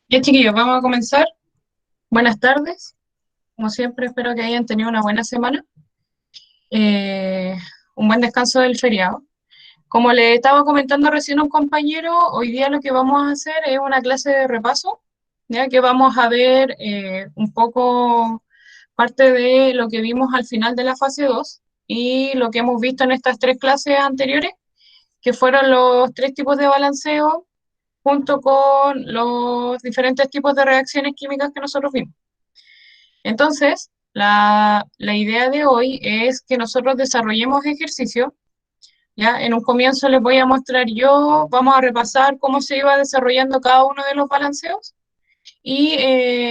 Ya, chiquillos, vamos a comenzar. Buenas tardes. Como siempre, espero que hayan tenido una buena semana, eh, un buen descanso del feriado. Como le estaba comentando recién a un compañero, hoy día lo que vamos a hacer es una clase de repaso, ya que vamos a ver un poco parte de lo que vimos al final de la fase 2 y lo que hemos visto en estas tres clases anteriores, que fueron los tres tipos de balanceo junto con los diferentes tipos de reacciones químicas que nosotros vimos. Entonces, la idea de hoy es que nosotros desarrollemos ejercicio. Ya, en un comienzo les voy a mostrar yo, vamos a repasar cómo se iba desarrollando cada uno de los balanceos y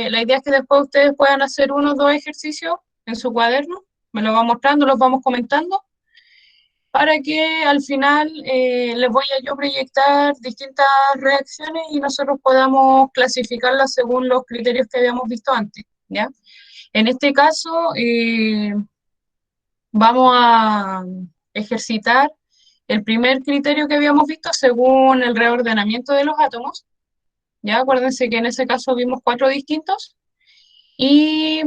la idea es que después ustedes puedan hacer uno o dos ejercicios en su cuaderno, me lo van mostrando, los vamos comentando, para que al final les voy a yo proyectar distintas reacciones y nosotros podamos clasificarlas según los criterios que habíamos visto antes, ¿ya? En este caso, vamos a ejercitar el primer criterio que habíamos visto según el reordenamiento de los átomos. Ya acuérdense que en ese caso vimos cuatro distintos. Y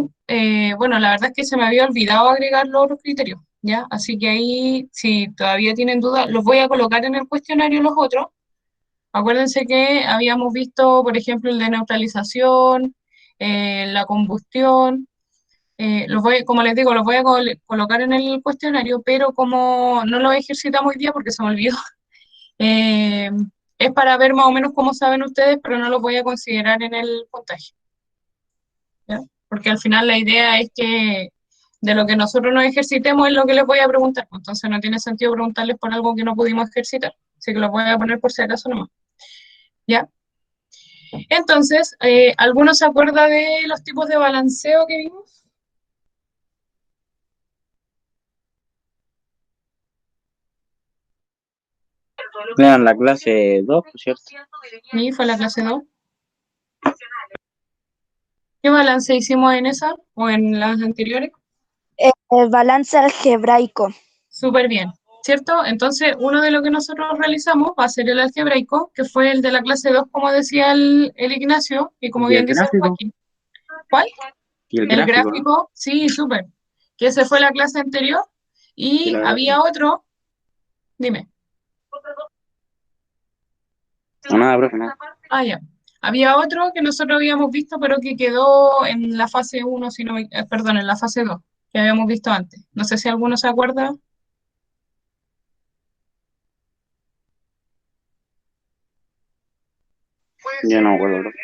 bueno, la verdad es que se me había olvidado agregar los otros criterios. ¿Ya? Así que ahí, si todavía tienen dudas, los voy a colocar en el cuestionario los otros. Acuérdense que habíamos visto, por ejemplo, el de neutralización, la combustión, como les digo, los voy a colocar en el cuestionario, pero como no lo ejercitamos hoy día porque se me olvidó, eh, es para ver más o menos cómo saben ustedes, pero no los voy a considerar en el puntaje, ¿ya? Porque al final la idea es que de lo que nosotros nos ejercitemos es lo que les voy a preguntar, pues entonces no tiene sentido preguntarles por algo que no pudimos ejercitar, así que los voy a poner por si acaso nomás, ¿ya? Entonces, ¿alguno se acuerda de los tipos de balanceo que vimos? Vean la clase 2, por cierto. Sí, fue la clase 2. ¿Qué balance hicimos en esa o en las anteriores? Balance algebraico. Súper bien, ¿cierto? Entonces, uno de lo que nosotros realizamos va a ser el algebraico, que fue el de la clase 2, como decía el Ignacio, y como Y bien el dice el gráfico. Joaquín. ¿Cuál? Y el El gráfico, ¿no? gráfico, sí, súper. Que ese fue la clase anterior. Y Y la había gráfica. otro, dime. No, nada, profe, nada. Ah, ya. Había otro que nosotros habíamos visto, pero que quedó en la fase uno, si no perdón, en la fase 2, que habíamos visto antes. No sé si alguno se acuerda. Yo no me acuerdo, profe.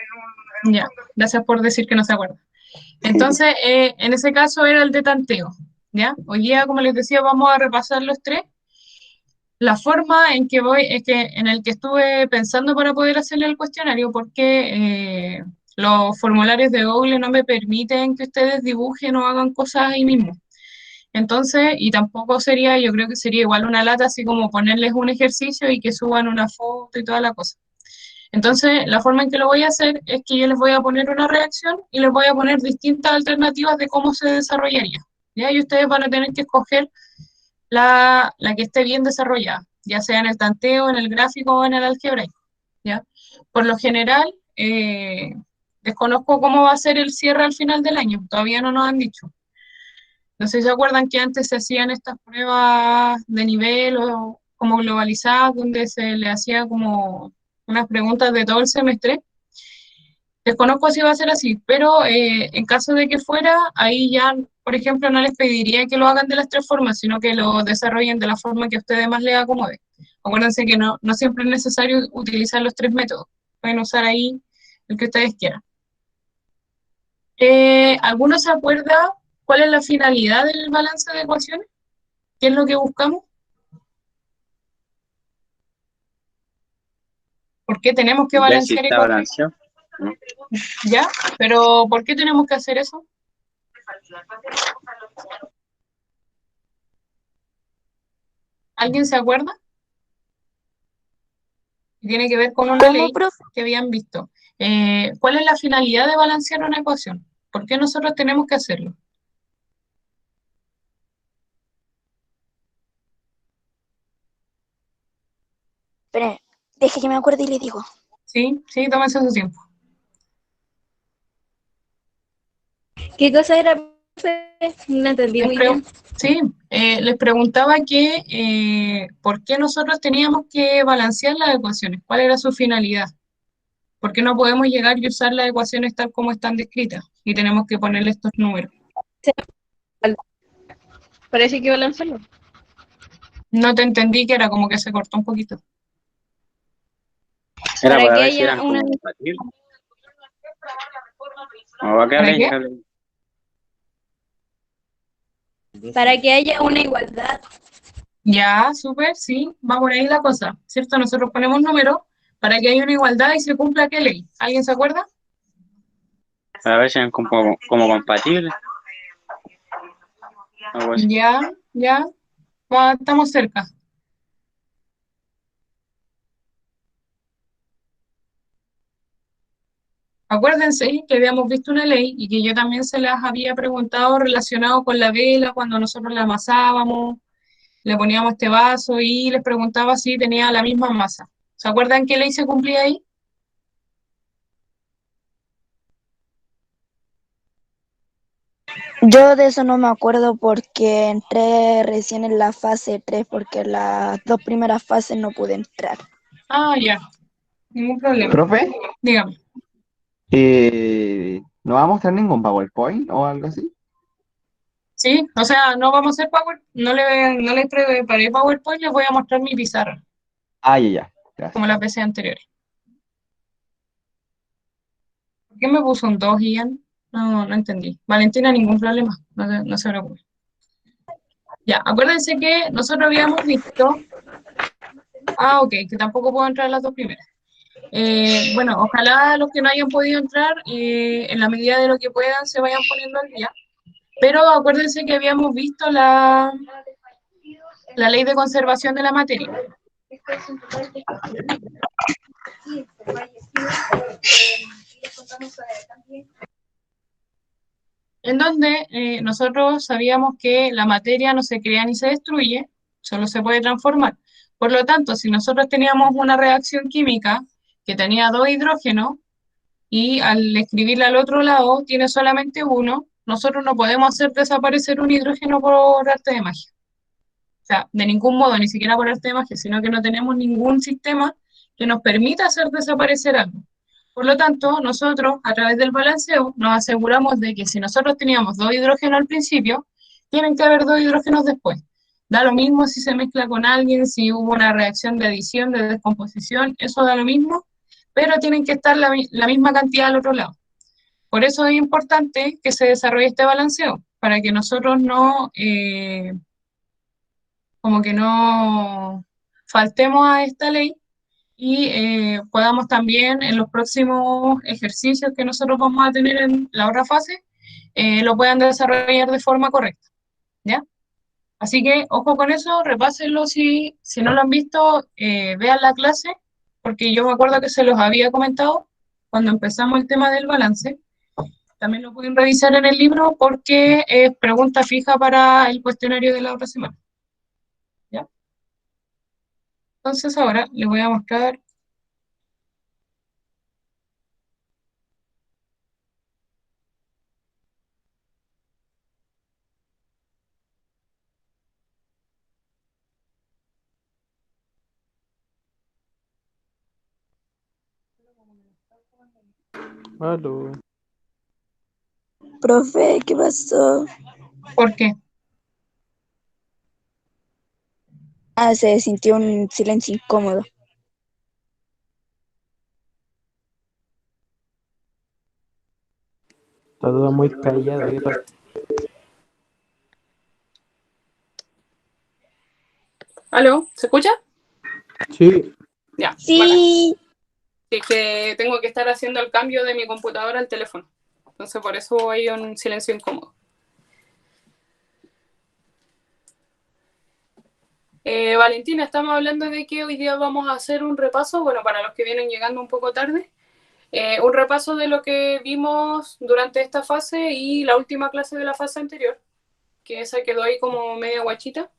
Ya, gracias por decir que no se acuerda. Entonces, en ese caso era el de tanteo, ¿ya? Hoy día, como les decía, vamos a repasar los tres. La forma en que voy, es que en el que estuve pensando para poder hacerle el cuestionario, porque los formularios de Google no me permiten que ustedes dibujen o hagan cosas ahí mismo. Entonces, y tampoco sería, yo creo que sería igual una lata, así como ponerles un ejercicio y que suban una foto y toda la cosa. Entonces, la forma en que lo voy a hacer es que yo les voy a poner una reacción y les voy a poner distintas alternativas de cómo se desarrollaría, ¿ya? Y ustedes van a tener que escoger la que esté bien desarrollada, ya sea en el tanteo, en el gráfico o en el algebraico, ¿ya? Por lo general, desconozco cómo va a ser el cierre al final del año, todavía no nos han dicho. No sé si se acuerdan que antes se hacían estas pruebas de nivel o como globalizadas, donde se le hacía como unas preguntas de todo el semestre. Desconozco si va a ser así, pero en caso de que fuera, ahí ya, por ejemplo, no les pediría que lo hagan de las tres formas, sino que lo desarrollen de la forma que a ustedes más les acomode. Acuérdense que no siempre es necesario utilizar los tres métodos. Pueden usar ahí el que ustedes quieran. ¿Alguno se acuerda cuál es la finalidad del balance de ecuaciones? ¿Qué es lo que buscamos? ¿Por qué tenemos que Ver si balancear está ecuaciones? balanceado, ¿no? ¿Ya? Pero ¿por qué tenemos que hacer eso? ¿Alguien se acuerda? Tiene que ver con una ¿Cómo, ley profe? que habían visto. ¿Cuál es la finalidad de balancear una ecuación? ¿Por qué nosotros tenemos que hacerlo? Espere, deje que me acuerde y le digo. Sí, sí, tómense su tiempo. ¿Qué cosa era, profe? No entendí Les muy pre- bien. sí, les preguntaba que por qué nosotros teníamos que balancear las ecuaciones, cuál era su finalidad, por qué no podemos llegar y usar las ecuaciones tal como están descritas y tenemos que ponerle estos números. Parece que iba a lanzarlo. No te entendí que era como que se cortó un poquito. Era Para para que ver si haya eran una, como compatibles. ¿O a qué ¿Para habléis? qué? para que haya una igualdad. Ya, súper, sí, va por ahí la cosa, ¿cierto? Nosotros ponemos números para que haya una igualdad y se cumpla qué ley. ¿Alguien se acuerda? Para ver si eran como compatibles. Algo así. Ya, ya, estamos cerca. Acuérdense que habíamos visto una ley y que yo también se las había preguntado relacionado con la vela cuando nosotros la amasábamos, le poníamos este vaso y les preguntaba si tenía la misma masa. ¿Se acuerdan qué ley se cumplía ahí? Yo de eso no me acuerdo porque entré recién en la fase 3 porque las dos primeras fases no pude entrar. Ah, ya, ningún problema. Profe, Dígame. ¿no va a mostrar ningún PowerPoint o algo así? Sí, o sea, no vamos a hacer no le preparé PowerPoint, les voy a mostrar mi pizarra, Ah, ya, ya. como Gracias. las veces anteriores. ¿Por qué me puso un 2, Ian? No, no entendí. Valentina, ningún problema, no se preocupe. Ya, acuérdense que nosotros habíamos visto, ok, que tampoco puedo entrar a las dos primeras. Bueno, ojalá los que no hayan podido entrar, en la medida de lo que puedan, se vayan poniendo al día. Pero acuérdense que habíamos visto la ley de conservación de la materia. En donde nosotros sabíamos que la materia no se crea ni se destruye, solo se puede transformar. Por lo tanto, si nosotros teníamos una reacción química que tenía dos hidrógenos y al escribirla al otro lado tiene solamente uno, nosotros no podemos hacer desaparecer un hidrógeno por arte de magia. O sea, de ningún modo, ni siquiera por arte de magia, sino que no tenemos ningún sistema que nos permita hacer desaparecer algo. Por lo tanto, nosotros, a través del balanceo, nos aseguramos de que si nosotros teníamos dos hidrógenos al principio, tienen que haber dos hidrógenos después. Da lo mismo si se mezcla con alguien, si hubo una reacción de adición, de descomposición, eso da lo mismo, pero tienen que estar la misma cantidad al otro lado. Por eso es importante que se desarrolle este balanceo, para que nosotros no, como que no faltemos a esta ley y podamos también en los próximos ejercicios que nosotros vamos a tener en la otra fase, lo puedan desarrollar de forma correcta, ¿ya? Así que ojo con eso, repásenlo si no lo han visto, vean la clase, porque yo me acuerdo que se los había comentado cuando empezamos el tema del balance. También lo pueden revisar en el libro porque es pregunta fija para el cuestionario de la otra semana, ¿ya? Entonces ahora les voy a mostrar. Aló. Profe, ¿qué pasó? ¿Por qué? Ah, se sintió un silencio incómodo. Está todo muy callado. ¿Qué pasa? ¿Aló? ¿Se escucha? Sí. Ya, bacán. Sí, Es que tengo que estar haciendo el cambio de mi computadora al teléfono. Entonces por eso hay un silencio incómodo. Valentina, estamos hablando de que hoy día vamos a hacer un repaso, bueno, para los que vienen llegando un poco tarde, un repaso de lo que vimos durante esta fase y la última clase de la fase anterior, que esa quedó ahí como media guachita.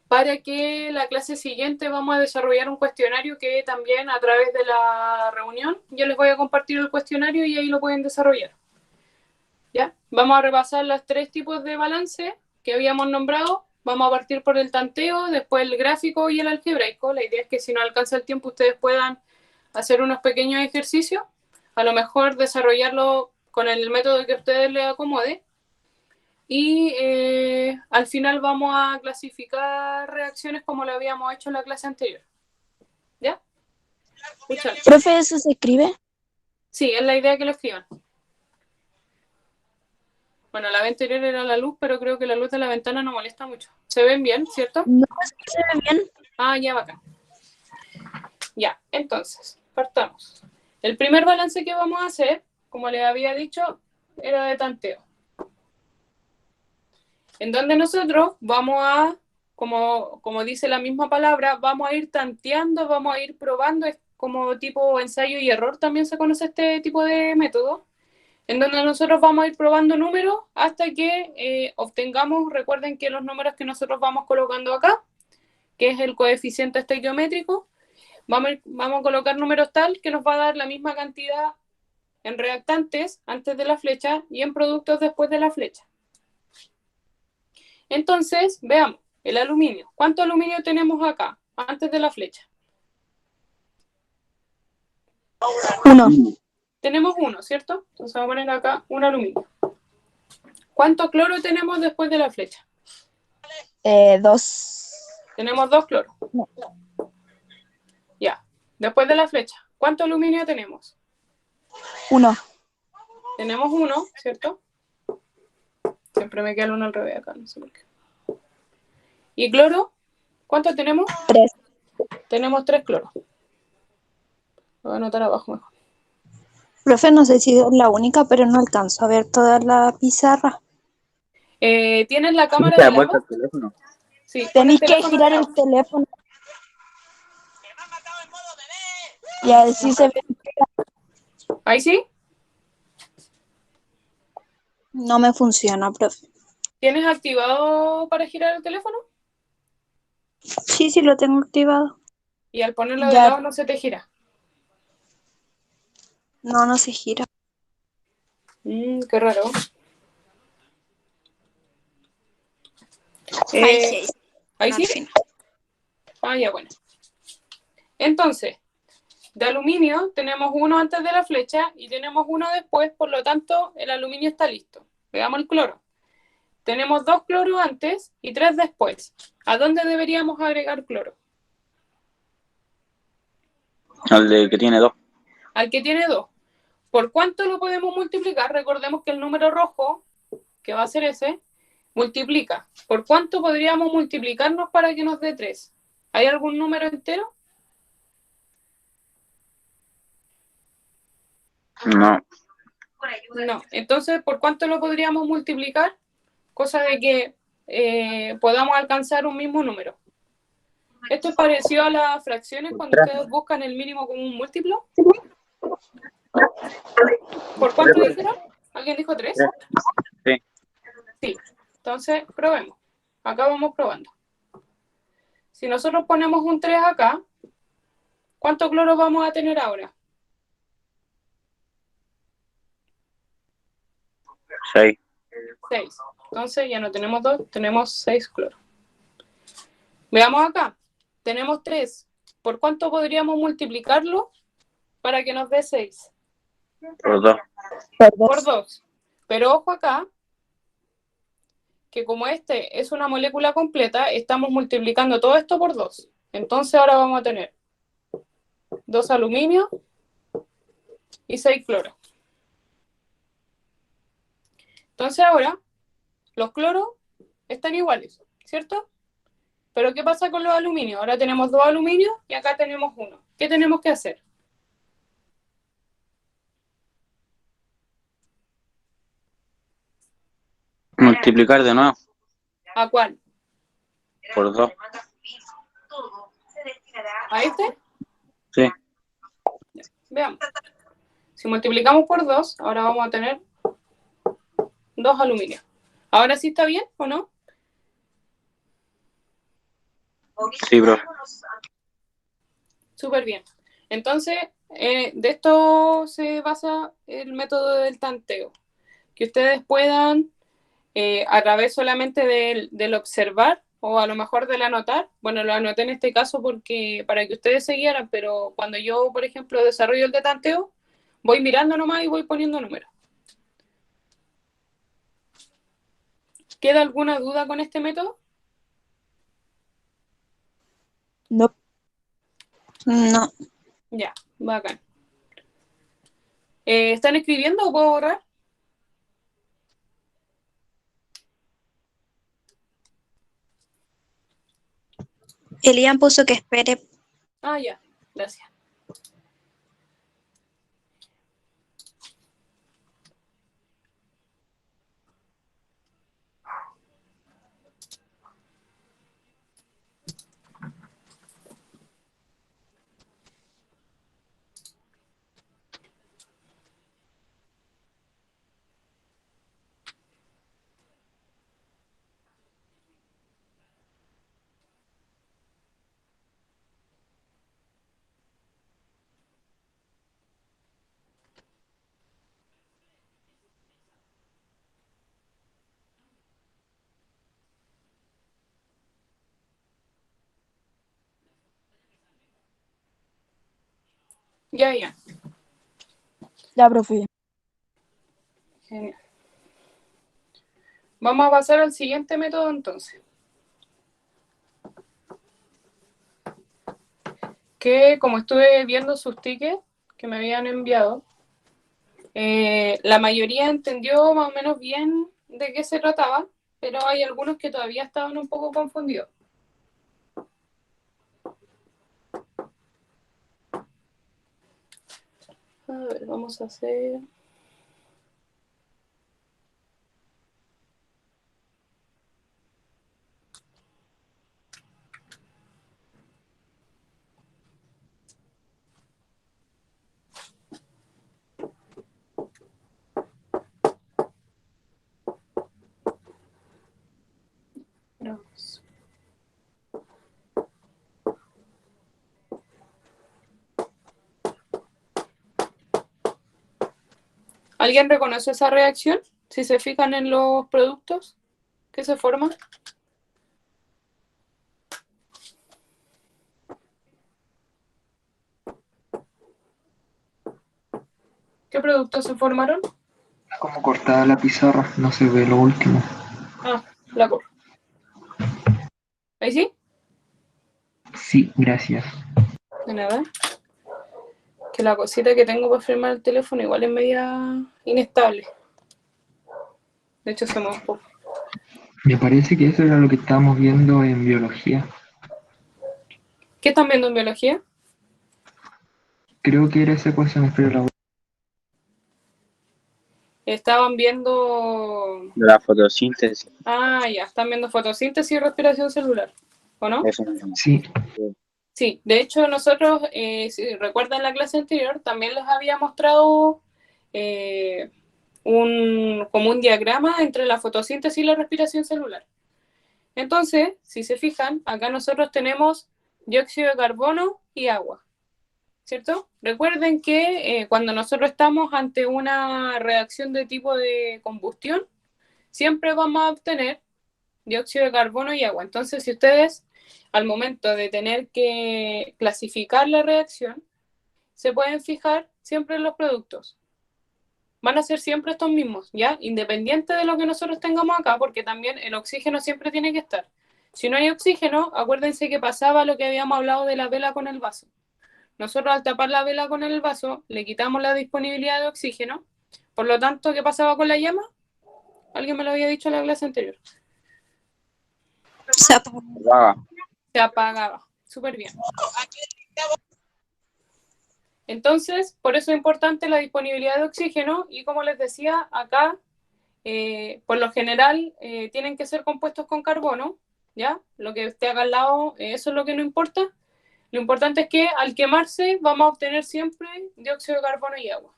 para que la clase siguiente vamos a desarrollar un cuestionario que también a través de la reunión yo les voy a compartir el cuestionario y ahí lo pueden desarrollar. ¿Ya? Vamos a repasar los 3 tipos de balance que habíamos nombrado. Vamos a partir por el tanteo, después el gráfico y el algebraico. La idea es que si no alcanza el tiempo ustedes puedan hacer unos pequeños ejercicios, a lo mejor desarrollarlo con el método que a ustedes les acomode. Y al final vamos a clasificar reacciones como lo habíamos hecho en la clase anterior. ¿Ya? Escuchad. Profe, ¿eso se escribe? Sí, es la idea que lo escriban. Bueno, la vez anterior era la luz, pero creo que la luz de la ventana no molesta mucho. ¿Se ven bien, cierto? No, se ve bien. Ah, ya, bacán. Ya, entonces, partamos. El primer balance que vamos a hacer, como les había dicho, era de tanteo. En donde nosotros vamos a, como dice la misma palabra, vamos a ir tanteando, vamos a ir probando, es como tipo ensayo y error, también se conoce este tipo de método, en donde nosotros vamos a ir probando números hasta que obtengamos, recuerden que los números que nosotros vamos colocando acá, que es el coeficiente estequiométrico, vamos a colocar números tal que nos va a dar la misma cantidad en reactantes antes de la flecha y en productos después de la flecha. Entonces, veamos, el aluminio. ¿Cuánto aluminio tenemos acá antes de la flecha? 1. Tenemos 1, ¿cierto? Entonces vamos a poner acá un aluminio. ¿Cuánto cloro tenemos después de la flecha? 2. Tenemos 2 cloros. Ya. Después de la flecha, ¿cuánto aluminio tenemos? 1. Tenemos 1, ¿cierto? Siempre me queda el 1 al revés acá, no sé por qué. ¿Y cloro? ¿Cuánto tenemos? 3. Tenemos 3 cloros. Lo voy a anotar abajo mejor. Profe, no sé si es la única, pero no alcanzo a ver toda la pizarra. ¿Tienes la ¿Sí cámara te ha del puesto agua? el teléfono? Sí, pon el Tenéis que teléfono girar de el lado. teléfono. Y así se ve. ¿Ahí sí? No me funciona, profe. ¿Tienes activado para girar el teléfono? Sí, sí lo tengo activado. Y al ponerlo de Ya, lado no se te gira. no se gira. Qué raro. Ahí sí, ¿Ahí al sí? fin. Ah, ya, bueno. Entonces, de aluminio tenemos 1 antes de la flecha y tenemos 1 después, por lo tanto, el aluminio está listo. Veamos el cloro. Tenemos 2 cloros antes y 3 después. ¿A dónde deberíamos agregar cloro? Al de que tiene 2. Al que tiene 2. ¿Por cuánto lo podemos multiplicar? Recordemos que el número rojo, que va a ser ese, multiplica. ¿Por cuánto podríamos multiplicarnos para que nos dé 3? ¿Hay algún número entero? No. No. Entonces, ¿por cuánto lo podríamos multiplicar? Cosa de que podamos alcanzar un mismo número. Esto es parecido a las fracciones cuando ustedes buscan el mínimo común múltiplo. ¿Por cuánto dijeron? ¿Alguien dijo 3? Sí. Sí. Entonces, probemos. Acá vamos probando. Si nosotros ponemos un 3 acá, ¿cuánto cloro vamos a tener ahora? 6. 6. Entonces ya no tenemos 2, tenemos 6 cloro. Veamos acá. Tenemos 3. ¿Por cuánto podríamos multiplicarlo para que nos dé 6? Por 2. Por 2. Pero ojo acá, que como este es una molécula completa, estamos multiplicando todo esto por 2. Entonces ahora vamos a tener 2 aluminio y 6 cloro. Entonces ahora los cloros están iguales, ¿cierto? Pero ¿qué pasa con los aluminios? Ahora tenemos 2 aluminios y acá tenemos 1. ¿Qué tenemos que hacer? Multiplicar de nuevo. ¿A cuál? Por 2. ¿A este? Sí. Veamos. Si multiplicamos por 2, ahora vamos a tener 2 aluminios. ¿Ahora sí está bien o no? Sí, profe. Súper bien. Entonces, de esto se basa el método del tanteo. Que ustedes puedan, a través solamente del observar o a lo mejor del anotar, bueno, lo anoté en este caso porque para que ustedes se guiaran, pero cuando yo, por ejemplo, desarrollo el de tanteo, voy mirando nomás y voy poniendo números. ¿Queda alguna duda con este método? No. No. Ya, bacán. ¿Están escribiendo o puedo borrar? Elian puso que espere. Ah, ya, gracias. Ya, ya. Ya, profe. Genial. Vamos a pasar al siguiente método entonces. Que como estuve viendo sus tickets que me habían enviado, la mayoría entendió más o menos bien de qué se trataba, pero hay algunos que todavía estaban un poco confundidos. A ver, vamos a hacer... Vamos. ¿Alguien reconoce esa reacción? Si se fijan en los productos que se forman. ¿Qué productos se formaron? Como cortada la pizarra, no se ve lo último. Ah, la cor. ¿Ahí sí? Sí, gracias. De nada. Que la cosita que tengo para firmar el teléfono igual es media inestable. De hecho, se mueve un poco. Me parece que eso era lo que estábamos viendo en biología. ¿Qué están viendo en biología? Creo que era esa ecuación, pero la... Estaban viendo... De la fotosíntesis. Ah, ya, están viendo fotosíntesis y respiración celular, ¿o no? Eso mismo. Sí, Sí, de hecho nosotros, si recuerdan la clase anterior, también les había mostrado como un diagrama entre la fotosíntesis y la respiración celular. Entonces, si se fijan, acá nosotros tenemos dióxido de carbono y agua, ¿cierto? Recuerden que cuando nosotros estamos ante una reacción de tipo de combustión, siempre vamos a obtener dióxido de carbono y agua. Entonces, si ustedes al momento de tener que clasificar la reacción, se pueden fijar siempre en los productos. Van a ser siempre estos mismos, ¿ya? Independiente de lo que nosotros tengamos acá, porque también el oxígeno siempre tiene que estar. Si no hay oxígeno, acuérdense que pasaba lo que habíamos hablado de la vela con el vaso. Nosotros al tapar la vela con el vaso, le quitamos la disponibilidad de oxígeno. Por lo tanto, ¿qué pasaba con la llama? Alguien me lo había dicho en la clase anterior. Se apagó. Vaga. Se apagaba. Súper bien. Entonces, por eso es importante la disponibilidad de oxígeno y como les decía, acá, por lo general, tienen que ser compuestos con carbono, ¿ya? Lo que esté acá al lado, eso es lo que no importa. Lo importante es que al quemarse vamos a obtener siempre dióxido de carbono y agua.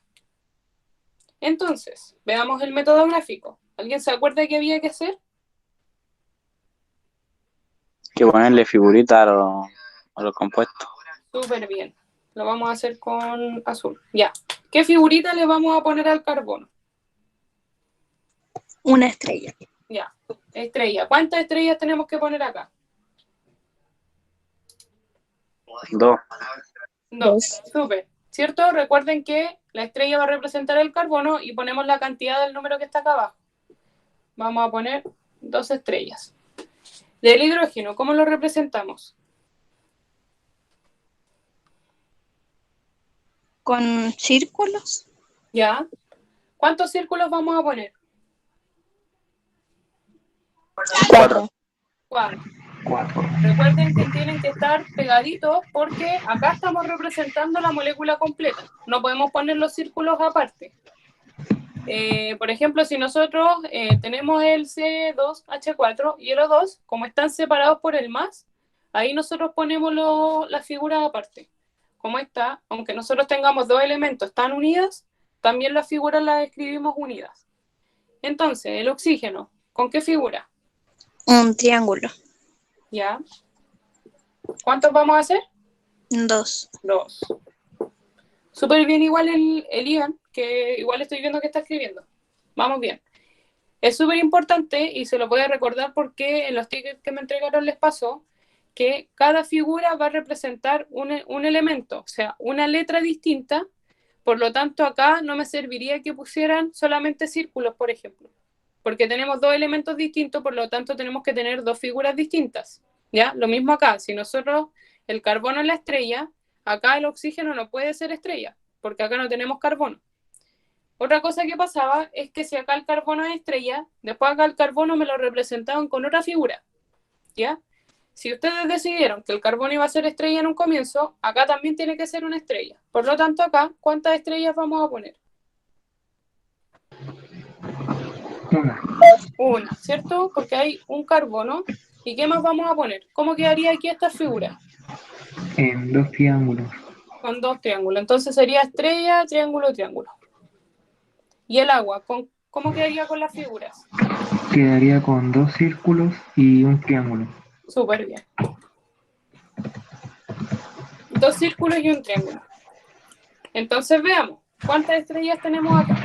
Entonces, veamos el método gráfico. ¿Alguien se acuerda qué había que hacer? que ponerle figurita a los compuestos. Súper bien. Lo vamos a hacer con azul. Ya. ¿Qué figurita le vamos a poner al carbono? Una estrella. Ya. Estrella. ¿Cuántas estrellas tenemos que poner acá? 2. 2. Súper. ¿Cierto? Recuerden que la estrella va a representar el carbono y ponemos la cantidad del número que está acá abajo. Vamos a poner 2 estrellas. Del hidrógeno, ¿cómo lo representamos? Con círculos. ¿Ya? ¿Cuántos círculos vamos a poner? 4. 4. 4. Recuerden que tienen que estar pegaditos porque acá estamos representando la molécula completa. No podemos poner los círculos aparte. Por ejemplo, si nosotros tenemos el C2H4 y el O2, como están separados por el más, ahí nosotros ponemos las figuras aparte. Como está, aunque nosotros tengamos 2 elementos, están unidas, también las figuras las escribimos unidas. Entonces, el oxígeno, ¿con qué figura? Un triángulo. ¿Ya? ¿Cuántos vamos a hacer? 2. 2. Súper bien igual el Ian, que igual estoy viendo que está escribiendo. Vamos bien. Es súper importante y se lo voy a recordar porque en los tickets que me entregaron les pasó que cada figura va a representar un elemento, o sea, una letra distinta. Por lo tanto, acá no me serviría que pusieran solamente círculos, por ejemplo, porque tenemos 2 elementos distintos, por lo tanto tenemos que tener 2 figuras distintas. ¿Ya? Lo mismo acá, si nosotros, el carbono es la estrella, acá el oxígeno no puede ser estrella, porque acá no tenemos carbono. Otra cosa que pasaba es que si acá el carbono es estrella, después acá el carbono me lo representaban con otra figura. ¿Ya? Si ustedes decidieron que el carbono iba a ser estrella en un comienzo, acá también tiene que ser una estrella. Por lo tanto, acá, ¿cuántas estrellas vamos a poner? Una, ¿cierto? Porque hay un carbono. ¿Y qué más vamos a poner? ¿Cómo quedaría aquí esta figura? En 2 triángulos. Con 2 triángulos. Entonces sería estrella, triángulo, triángulo. ¿Y el agua? ¿Cómo quedaría con las figuras? Quedaría con 2 círculos y un triángulo. Súper bien. 2 círculos y un triángulo. Entonces veamos, ¿cuántas estrellas tenemos acá?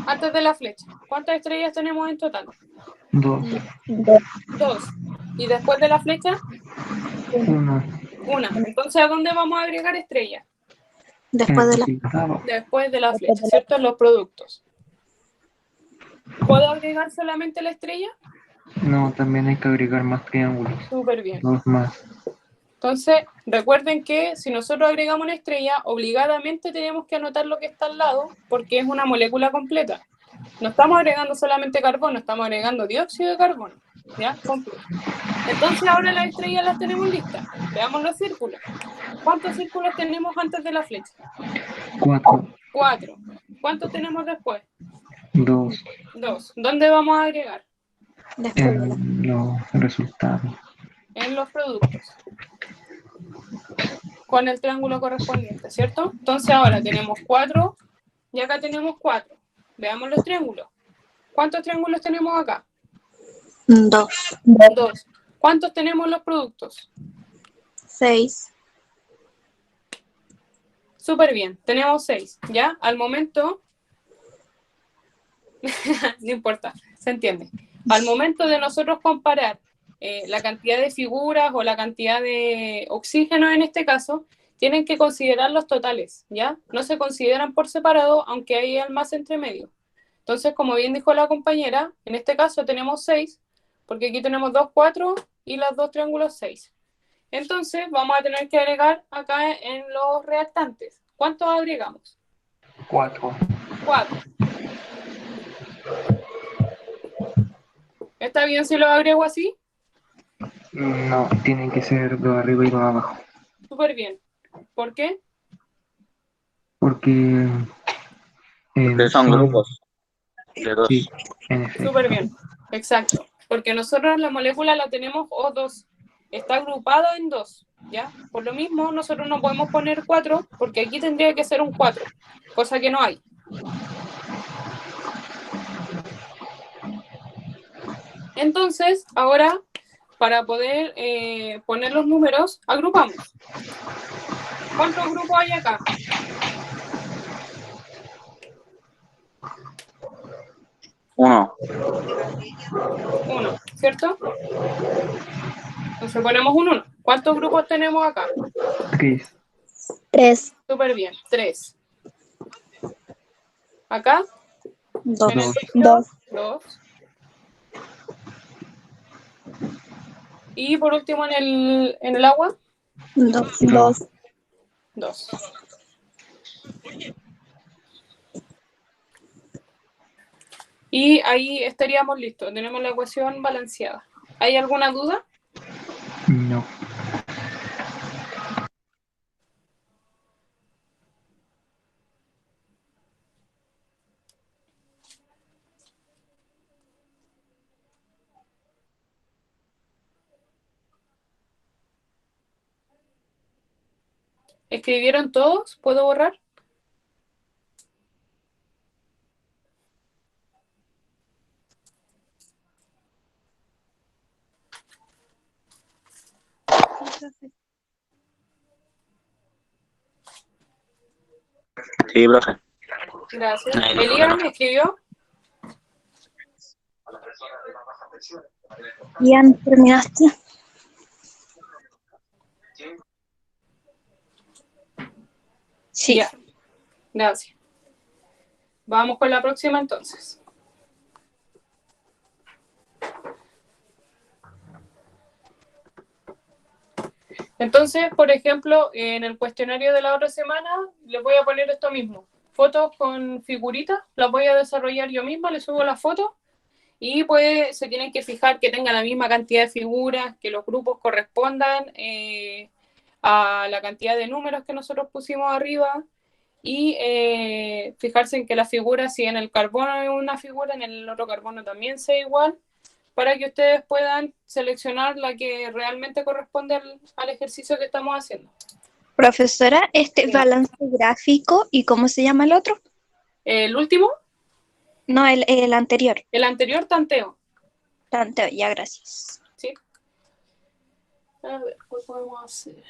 Antes de la flecha. ¿Cuántas estrellas tenemos en total? 2. 2. ¿Y después de la flecha? 1. Una. Entonces, ¿a dónde vamos a agregar estrellas? Después de la... Después de la flecha, ¿cierto? En los productos. ¿Puedo agregar solamente la estrella? No, también hay que agregar más triángulos. Súper bien. 2 más. Entonces, recuerden que si nosotros agregamos una estrella, obligadamente tenemos que anotar lo que está al lado, porque es una molécula completa. No estamos agregando solamente carbono, estamos agregando dióxido de carbono. ¿Ya? Completo. Entonces, ahora las estrellas las tenemos listas. Veamos los círculos. ¿Cuántos círculos tenemos antes de la flecha? 4. 4. ¿Cuántos tenemos después? 2. 2. ¿Dónde vamos a agregar? Después de la... En los resultados. En los productos. Con el triángulo correspondiente, ¿cierto? Entonces ahora tenemos 4 y acá tenemos 4. Veamos los triángulos. ¿Cuántos triángulos tenemos acá? 2. 2. ¿Cuántos tenemos los productos? 6. Súper bien, tenemos 6. ¿Ya? Al momento... no importa, se entiende. Al momento de nosotros comparar la cantidad de figuras o la cantidad de oxígeno en este caso, tienen que considerar los totales, ¿ya? No se consideran por separado, aunque hay el más entre medio. Entonces, como bien dijo la compañera, en este caso tenemos 6, porque aquí tenemos 2, 4 y los 2 triángulos 6. Entonces, vamos a tener que agregar acá en los reactantes. ¿Cuántos agregamos? 4. 4. ¿Está bien si lo agrego así? No, tienen que ser 2 arriba y 2 abajo. Súper bien. ¿Por qué? Porque Son grupos de 2. Sí, en efecto. Súper bien. Exacto. Porque nosotros la molécula la tenemos O2. Está agrupada en 2. ¿Ya? Por lo mismo, nosotros no podemos poner 4 porque aquí tendría que ser un 4. Cosa que no hay. Entonces, ahora para poder poner los números, agrupamos. ¿Cuántos grupos hay acá? Uno. Uno, ¿cierto? Entonces ponemos un 1. ¿Cuántos grupos tenemos acá? 3. 3. Súper bien, 3. Acá, Dos. en el Dos. líquido, 2. 2. Y por último, en el agua, Dos. 2. 2. Y ahí estaríamos listos. Tenemos la ecuación balanceada. ¿Hay alguna duda? No. ¿Escribieron todos? ¿Puedo borrar? Sí, profe. Gracias. Ahí lo ¿Elías ponemos. me escribió? Ian, ¿terminaste? Sí. Ya. Gracias. Vamos con la próxima entonces. Entonces, por ejemplo, en el cuestionario de la otra semana les voy a poner esto mismo. Fotos con figuritas, las voy a desarrollar yo misma, les subo las fotos y pues se tienen que fijar que tengan la misma cantidad de figuras, que los grupos correspondan a la cantidad de números que nosotros pusimos arriba y fijarse en que la figura, si en el carbono es una figura, en el otro carbono también sea igual, para que ustedes puedan seleccionar la que realmente corresponde al ejercicio que estamos haciendo. Profesora, este balance gráfico, ¿y cómo se llama el otro? El último, No, el anterior. el anterior tanteo. Tanteo, ya, gracias. ¿Sí? A ver, ¿cuál podemos hacer?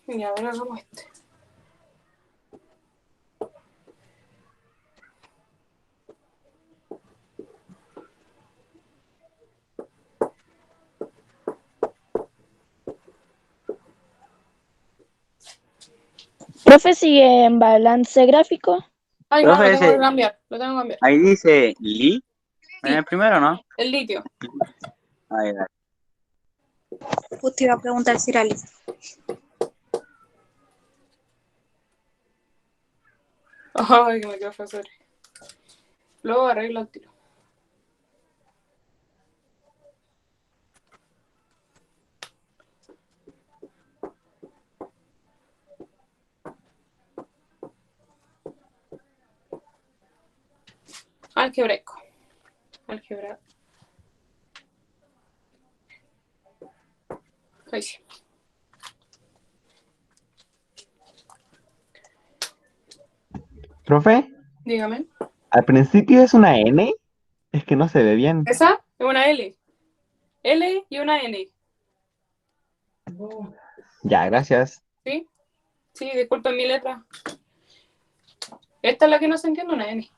Ya, a ver, hagamos este. Profe, sigue en balance gráfico. Ay, no, lo Profe, tengo que cambiar, lo tengo que cambiar. ahí dice Li en Sí. el primero, ¿no? El litio. Ahí está. Justo iba a preguntar si era listo. Ay, que me quedo profesor. Luego arreglo el tiro. Algebraico. Álgebra. Ahí sí. Profe, Dígame. al principio es una N, es que no se ve bien. Esa es una L. L y una N. Ya, gracias. ¿Sí? Sí, disculpen mi letra. Esta es la que no se entiende, una N.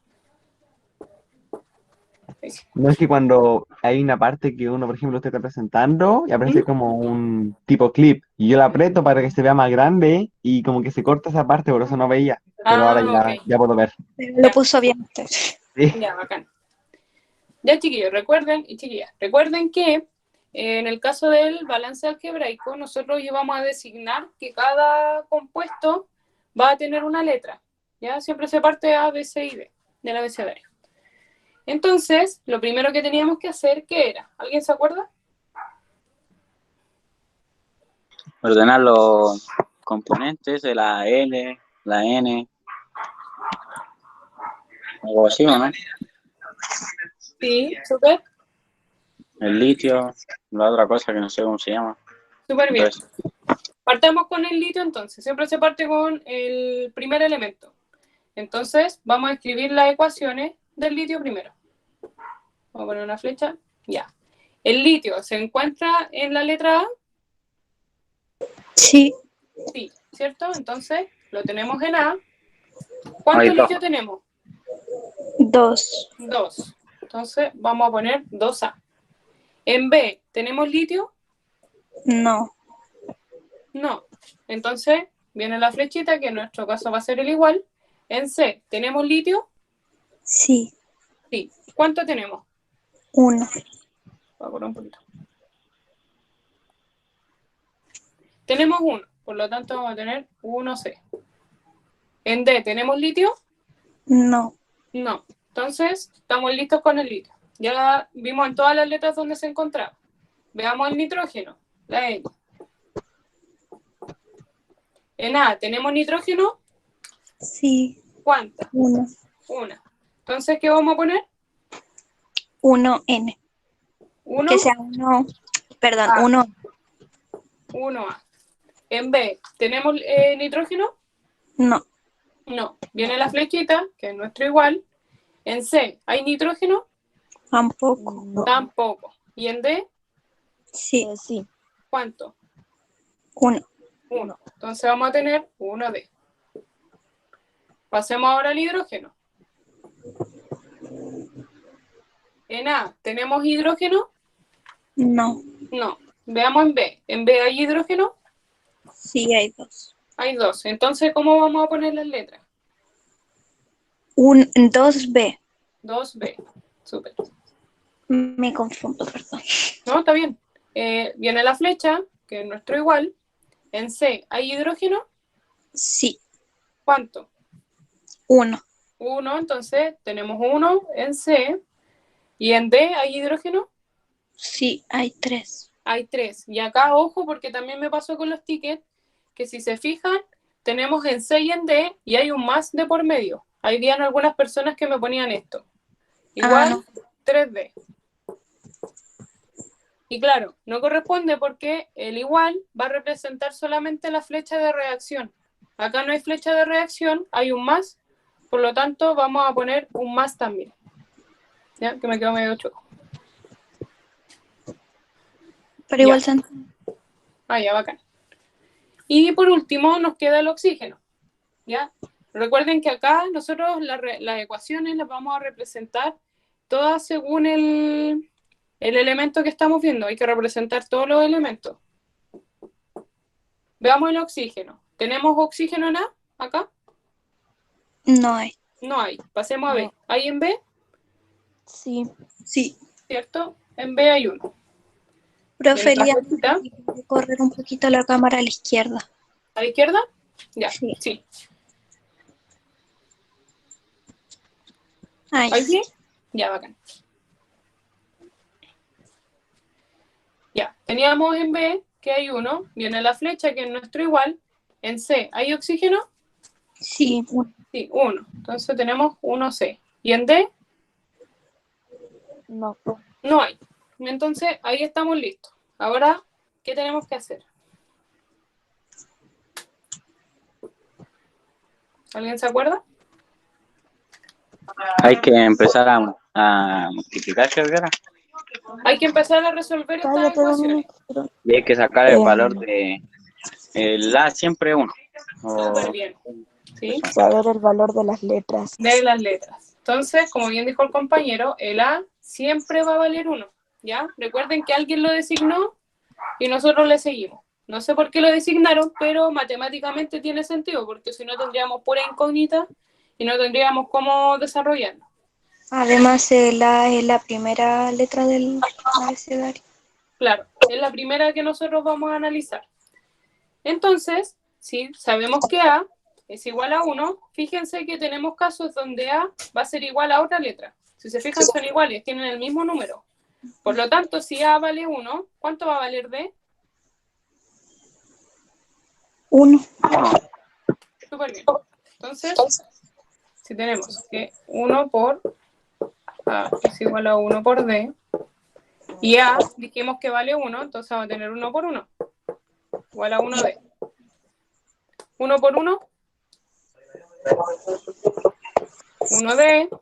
Ahí sí. No es que cuando hay una parte que uno, por ejemplo, usted está presentando y aparece ¿Mm? como un tipo clip y yo la aprieto para que se vea más grande y como que se corta esa parte, por eso no veía. Pero ahora ya, Ok. ya puedo ver. Lo puso bien usted. Sí. Ya, bacán. Ya, chiquillos, recuerden, y chiquillas, recuerden que en el caso del balance algebraico, nosotros íbamos a designar que cada compuesto va a tener una letra. ¿Ya? Siempre se parte A, B, C y D del abecedario. Entonces, lo primero que teníamos que hacer, ¿qué era? ¿Alguien se acuerda? Ordenar los componentes de la L, la N, algo así, ¿o no? Sí, súper. El litio, la otra cosa que no sé cómo se llama. Súper bien. Entonces, Partamos con el litio entonces. Siempre se parte con el primer elemento. Entonces, vamos a escribir las ecuaciones del litio primero. Vamos a poner una flecha. Ya. ¿El litio se encuentra en la letra A? Sí, Sí, ¿cierto? Entonces, lo tenemos en A. Ahí ¿Cuánto está. litio tenemos? 2. 2. Entonces, vamos a poner 2A. En B, ¿tenemos litio? No. No. Entonces, viene la flechita, que en nuestro caso va a ser el igual. En C, ¿tenemos litio? Sí. Sí. ¿Cuánto tenemos? 1. Voy a poner un poquito. Tenemos 1, por lo tanto vamos a tener 1C. En D, ¿tenemos litio? No. No. Entonces, estamos listos con el litio. Ya vimos en todas las letras donde se encontraba. Veamos el nitrógeno, la N. En A, ¿tenemos nitrógeno? Sí. ¿Cuántas? 1. Una. Entonces, ¿qué vamos a poner? 1N. 1, Que sea 1. Perdón, A. 1. 1A. En B, ¿tenemos nitrógeno? No. No. Viene la flechita, que es nuestro igual. En C, ¿hay nitrógeno? Tampoco. Tampoco. ¿Y en D? Sí. Sí. ¿Cuánto? 1. 1. Entonces vamos a tener 1D. Pasemos ahora al hidrógeno. En A, ¿tenemos hidrógeno? No. No. Veamos en B. ¿En B hay hidrógeno? Sí, hay 2. Hay 2. Entonces, ¿cómo vamos a poner las letras? 2B. 2B. Súper. Me confundo, perdón. No, está bien. Viene la flecha, que es nuestro igual. En C, ¿hay hidrógeno? Sí. ¿Cuánto? 1. 1. Entonces, tenemos 1 en C. ¿Y en D hay hidrógeno? Sí, hay 3. Hay 3. Y acá, ojo, porque también me pasó con los tickets, que si se fijan, tenemos en C y en D, y hay un más de por medio. Habían algunas personas que me ponían esto. Igual, no. 3D. Y claro, no corresponde porque el igual va a representar solamente la flecha de reacción. Acá no hay flecha de reacción, hay un más, por lo tanto vamos a poner un más también. ¿Ya? Que me quedo medio choco. Pero igual Ya. son. Ah, ya, bacán. Y por último nos queda el oxígeno. ¿Ya? Recuerden que acá nosotros las ecuaciones las vamos a representar todas según el elemento que estamos viendo. Hay que representar todos los elementos. Veamos el oxígeno. ¿Tenemos oxígeno en A acá? No hay. No hay. Pasemos a B. ¿Hay en B? Sí. Sí. ¿Cierto? En B hay uno. Profe, ¿Tiene la Elian, flechita? ¿puede correr un poquito la cámara a la izquierda? ¿A la izquierda? Ya, Sí. sí. Ahí. ¿Ahí sí? Ya, bacán. Ya, teníamos en B que hay uno, viene la flecha que es nuestro igual. En C, ¿hay oxígeno? Sí. Sí, 1. Entonces tenemos 1C. ¿Y en D? No. No hay. Entonces ahí estamos listos. Ahora, ¿qué tenemos que hacer? ¿Alguien se acuerda? hay que empezar a multiplicar, creo que era. Hay que empezar a resolver estas Cállate, ecuaciones. Dominic. Y hay que sacar el valor de la siempre 1. Súper bien. ¿Sí? Saber el valor de las letras. De las letras. Entonces, como bien dijo el compañero, el A siempre va a valer 1. ¿Ya? Recuerden que alguien lo designó y nosotros le seguimos. No sé por qué lo designaron, pero matemáticamente tiene sentido, porque si no tendríamos pura incógnita y no tendríamos cómo desarrollarlo. Además, la es la primera letra del abecedario. Claro, es la primera que nosotros vamos a analizar. Entonces, si sabemos que A es igual a 1, fíjense que tenemos casos donde A va a ser igual a otra letra. Si se fijan, son iguales, tienen el mismo número. Por lo tanto, si A vale 1, ¿cuánto va a valer D? 1. Súper bien. Entonces, si tenemos que 1 por A es igual a 1 por D, y A dijimos que vale 1, entonces vamos a tener 1 por 1. igual a 1D. 1 por 1, 1D.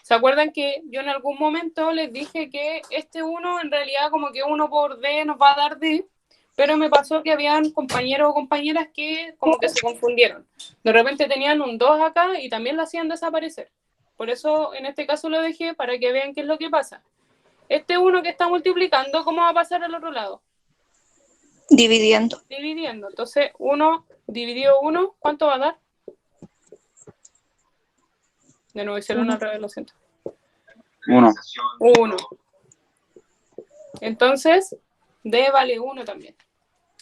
¿Se acuerdan que yo en algún momento les dije que este 1 en realidad como que 1 por D nos va a dar D? Pero me pasó que habían compañeros o compañeras que como que se confundieron. De repente tenían un 2 acá y también lo hacían desaparecer. Por eso en este caso lo dejé para que vean qué es lo que pasa. Este 1 que está multiplicando, ¿cómo va a pasar al otro lado? Dividiendo. Dividiendo. Entonces 1 dividido 1, ¿cuánto va a dar? De nuevo hice el 1 al revés, lo siento. 1. 1. Entonces, D vale 1 también.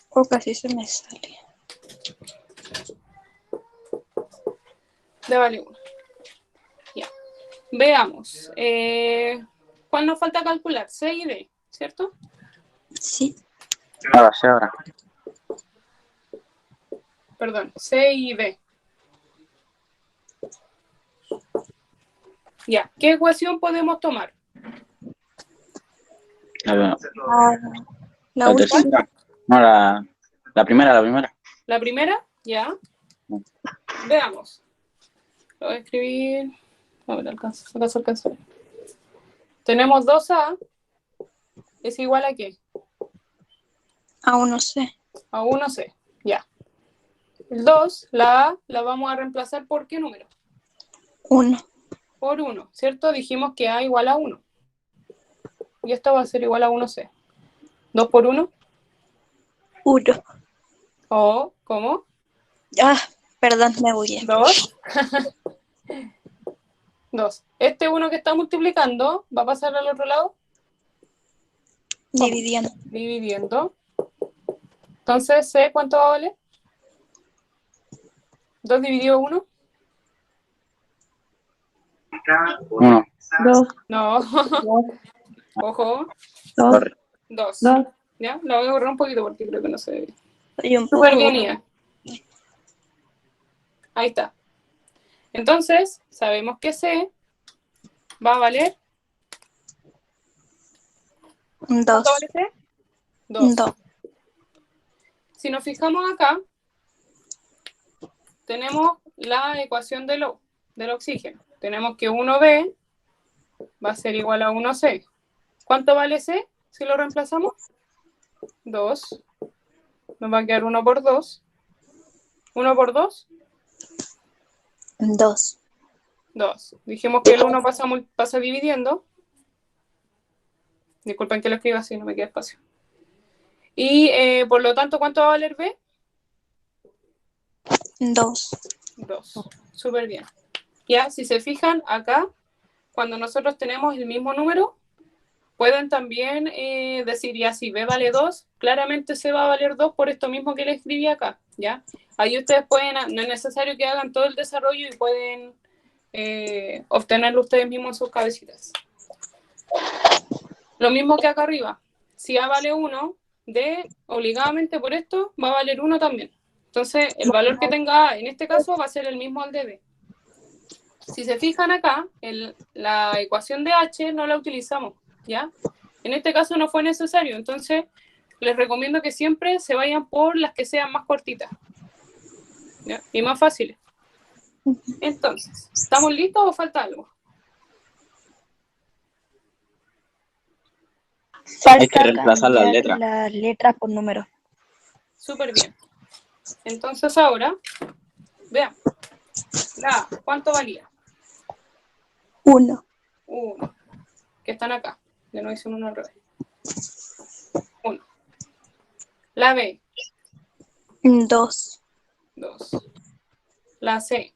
O casi se me sale. D vale 1. Ya. Veamos. ¿Cuál nos falta calcular? C y D, ¿cierto? Sí. Ahora. Perdón, C y D. Ya. ¿Qué ecuación podemos tomar? La La última. tercera. No, la primera. ¿La primera? Ya. Veamos. Lo voy a escribir. A ver, alcanza. Tenemos 2A. ¿Es igual a qué? Aún no sé. A 1C. Ya. El 2, la A, la vamos a reemplazar por ¿qué número? 1. Por 1, ¿cierto? Dijimos que A igual a 1. Y esto va a ser igual a 1C. 2 por 1. 1. O, ¿cómo? Ah, perdón, me bugué. 2. 2. Este 1 que está multiplicando va a pasar al otro lado. Dividiendo. Dividiendo. Entonces, C, ¿cuánto va a valer? 2 dividido 1. 1. 2, No. Ojo. 2, 2. 2. ¿Ya? La voy a borrar un poquito porque creo que no se ve. Soy un poco. Súper bien, Ian. Ahí está. Entonces, sabemos que C va a valer. 2. ¿Cuánto vale C? 2. 2. Si nos fijamos acá, tenemos la ecuación del oxígeno. Tenemos que 1B va a ser igual a 1C. ¿Cuánto vale C si lo reemplazamos? 2. Nos va a quedar 1 por 2. 1 por 2. 2. 2. Dijimos que el 1 pasa dividiendo. Disculpen que lo escriba así, no me queda espacio. Y por lo tanto, ¿cuánto va a valer B? 2. 2. Súper bien. Ya, si se fijan acá, cuando nosotros tenemos el mismo número, pueden también decir, ya si B vale 2, claramente C va a valer 2 por esto mismo que le escribí acá, ¿ya? Ahí ustedes pueden, no es necesario que hagan todo el desarrollo y pueden obtenerlo ustedes mismos en sus cabecitas. Lo mismo que acá arriba. Si A vale 1, D obligadamente por esto va a valer 1 también. Entonces, el valor que tenga A en este caso va a ser el mismo al de D. Si se fijan acá, la ecuación de H no la utilizamos, ¿ya? En este caso no fue necesario, entonces les recomiendo que siempre se vayan por las que sean más cortitas, ¿ya? Y más fáciles. Entonces, ¿estamos listos o falta algo? Falta Hay que reemplazar las cambiar letras. las letras por número. Súper bien. Entonces ahora, veamos. La, ¿cuánto valía? 1. 1. Que están acá. Ya no hice un 1 al revés. 1. La B, 2. 2. La C,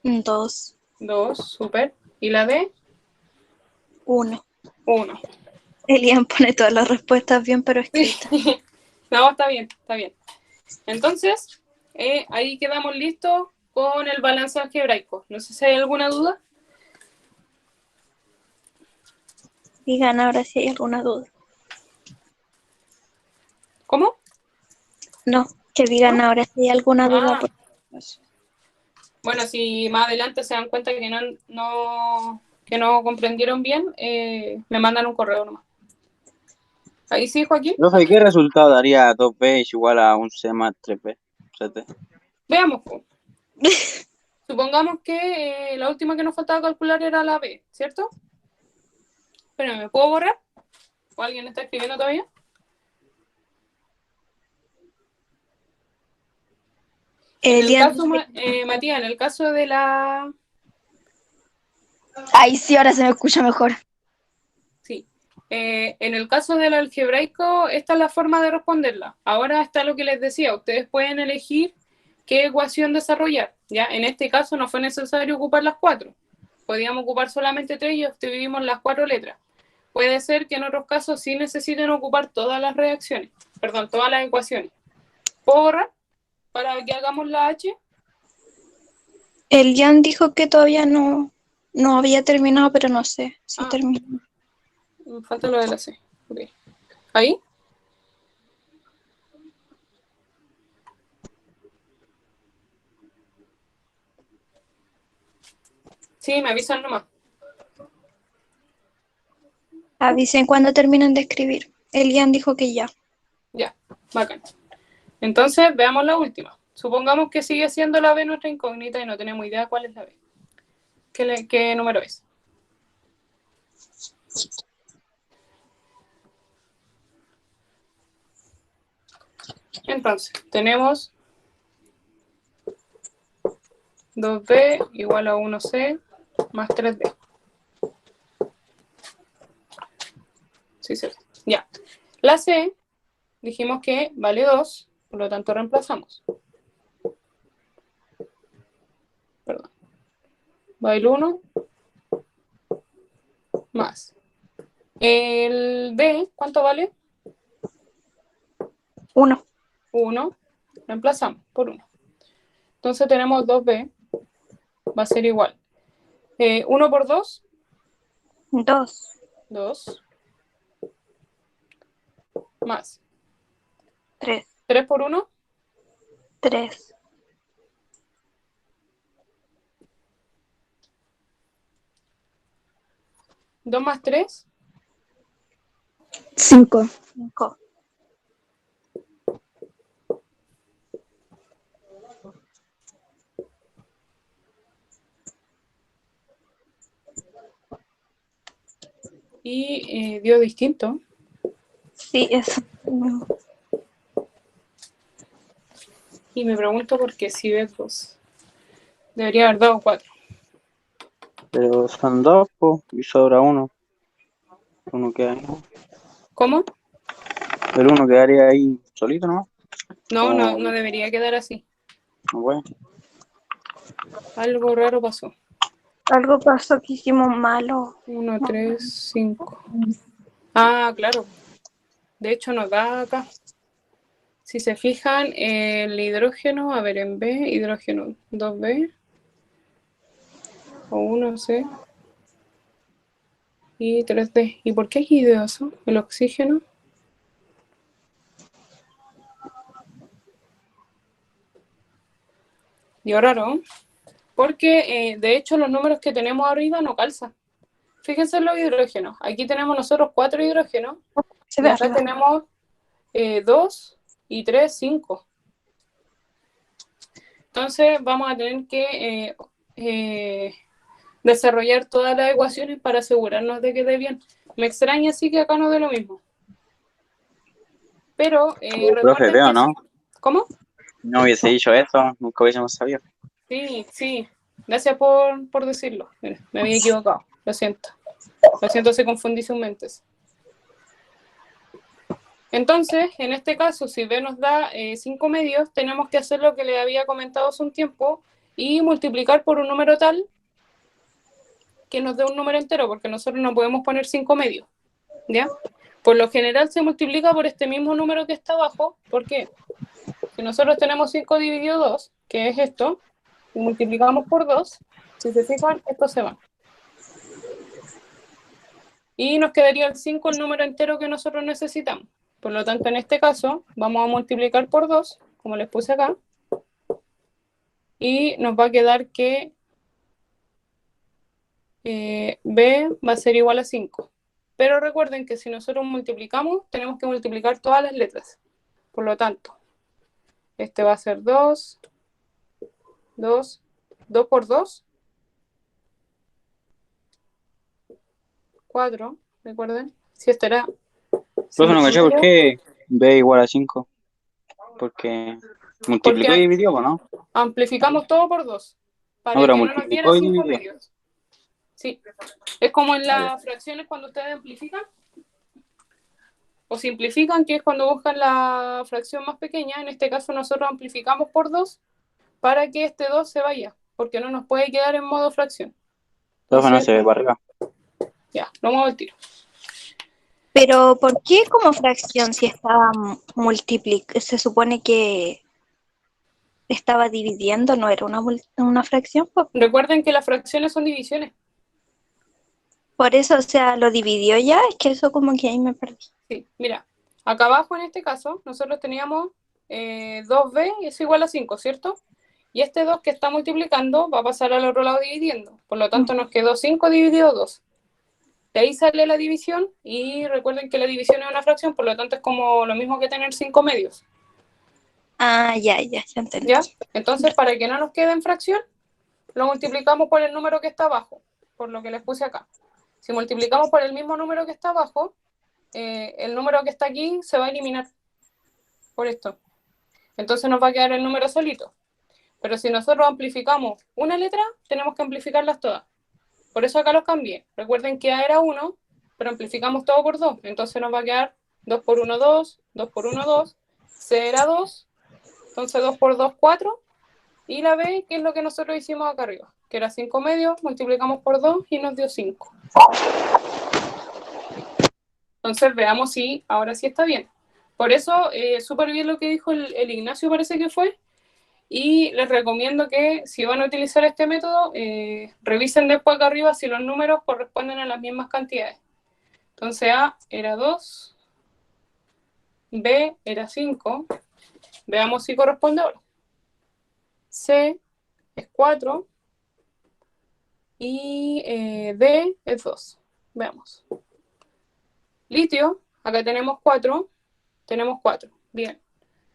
2. 2. Súper. Y la D, 1. 1. Elian pone todas las respuestas bien, pero escritas. No, está bien, está bien. Entonces, ahí quedamos listos con el balance algebraico. No sé si hay alguna duda. Digan ahora si hay alguna duda. ¿Cómo? No, que digan ahora si hay alguna duda. Ah. Bueno, si más adelante se dan cuenta que no comprendieron bien, me mandan un correo nomás. Ahí sí, Joaquín. Profe, ¿qué resultado daría 2b es igual a un c más 3b? CT. Veamos, po. Supongamos que la última que nos faltaba calcular era la B, ¿cierto? Pero ¿me puedo borrar? ¿O alguien está escribiendo todavía? En el Elian, caso, Matías, en el caso de la... Ay, sí, ahora se me escucha mejor. Sí. En el caso del algebraico, esta es la forma de responderla. Ahora está lo que les decía. Ustedes pueden elegir qué ecuación desarrollar. ¿Ya? En este caso no fue necesario ocupar las 4. Podíamos ocupar solamente 3 y obtuvimos las 4 letras. Puede ser que en otros casos sí necesiten ocupar todas las reacciones. Perdón, todas las ecuaciones. ¿Puedo borrar para que hagamos la H? Elian dijo que todavía no había terminado, pero no sé si terminó. Me falta lo de la C. Okay. ¿Ahí? Sí, me avisan nomás. Avisen cuando terminen de escribir. Elian dijo que ya. Ya, bacán. Entonces, veamos la última. Supongamos que sigue siendo la B nuestra incógnita y no tenemos idea cuál es la B. ¿Qué número es? Entonces, tenemos 2B igual a 1C más 3D. Sí, cierto. Ya. La C, dijimos que vale 2, por lo tanto reemplazamos. Perdón. Vale 1 más. El D, ¿cuánto vale? 1. 1. Reemplazamos por 1. Entonces tenemos 2B. Va a ser igual. 1 por 2. 2. 2. Más. 3. 3 por 1. 3. 2 más 3. 5. 5. Y dio distinto. Sí, eso. Y me pregunto por qué si ves 2. Debería haber dado 4. Pero son 2, po, y sobra 1. Uno queda ahí, ¿no? ¿Cómo? Pero uno quedaría ahí solito, ¿no? No debería quedar así. Bueno, Algo raro pasó. Algo pasó que hicimos malo. 1, 3, 5. Ah, claro. De hecho, nos da acá. Si se fijan, el hidrógeno, a ver, en B, hidrógeno 2B, o 1C, y 3D. ¿Y por qué es ideoso el oxígeno? Dio raro, porque de hecho los números que tenemos arriba no calzan. Fíjense en los hidrógenos. Aquí tenemos nosotros 4 hidrógenos, Se y ve acá arriba. tenemos 2 y 3, 5. Entonces vamos a tener que desarrollar todas las ecuaciones para asegurarnos de que dé bien. Me extraña sí que acá no dé lo mismo. Pero profe, recuerden veo, que... ¿no? ¿Cómo? No hubiese dicho eso, nunca hubiésemos sabido. Sí. Gracias por decirlo. Mira, me había equivocado. Lo siento. Lo siento si confundí sus mentes. Entonces, en este caso, si B nos da 5 medios, tenemos que hacer lo que le había comentado hace un tiempo y multiplicar por un número tal que nos dé un número entero, porque nosotros no podemos poner 5 medios, ¿ya? Por lo general se multiplica por este mismo número que está abajo. ¿Por qué? Si nosotros tenemos 5 dividido 2, que es esto, y multiplicamos por 2, si se fijan, esto se va. Y nos quedaría el 5, el número entero que nosotros necesitamos. Por lo tanto, en este caso, vamos a multiplicar por 2, como les puse acá, y nos va a quedar que B va a ser igual a 5. Pero recuerden que si nosotros multiplicamos, tenemos que multiplicar todas las letras. Por lo tanto, este va a ser 2, 2, 2 por 2, 4, recuerden. Si este era... Profe, no caché por 5 qué B igual a 5. Porque multiplicó y porque dividió, ¿o no? amplificamos todo por 2, No, para pero que no nos diera multiplicó y 5 dividió. medios. Sí, es como en las fracciones cuando ustedes amplifican o simplifican, que es cuando buscan la fracción más pequeña. En este caso nosotros amplificamos por 2 para que este 2 se vaya, porque no nos puede quedar en modo fracción. Profe, no Entonces, se ve para arriba. ya, lo muevo al tiro. Pero ¿por qué como fracción si estaba multiplicando? Se supone que estaba dividiendo, no era una fracción, pues. Recuerden que las fracciones son divisiones. Por eso, o sea, lo dividió ya, es que eso como que ahí me perdí. Sí, mira, acá abajo en este caso nosotros teníamos 2b es igual a 5, ¿cierto? Y este 2 que está multiplicando va a pasar al otro lado dividiendo. Por lo tanto nos quedó 5 dividido 2. De ahí sale la división y recuerden que la división es una fracción, por lo tanto es como lo mismo que tener 5 medios. Ah, ya entendí. ¿Ya? Entonces, para que no nos quede en fracción, lo multiplicamos por el número que está abajo, por lo que les puse acá. Si multiplicamos por el mismo número que está abajo, el número que está aquí se va a eliminar por esto. Entonces nos va a quedar el número solito. Pero si nosotros amplificamos una letra, tenemos que amplificarlas todas. Por eso acá los cambié. Recuerden que A era 1, pero amplificamos todo por 2. Entonces nos va a quedar 2 por 1, 2, 2 por 1, 2. C era 2, entonces 2 por 2, 4. Y la B, que es lo que nosotros hicimos acá arriba, que era 5 medios, multiplicamos por 2 y nos dio 5. Entonces veamos si ahora sí está bien. Por eso, súper bien lo que dijo el Ignacio, parece que fue. Y les recomiendo que si van a utilizar este método, revisen después acá arriba si los números corresponden a las mismas cantidades. Entonces A era 2, B era 5. Veamos si corresponde ahora. C es 4 y D es 2. Veamos. Litio, acá tenemos 4, bien.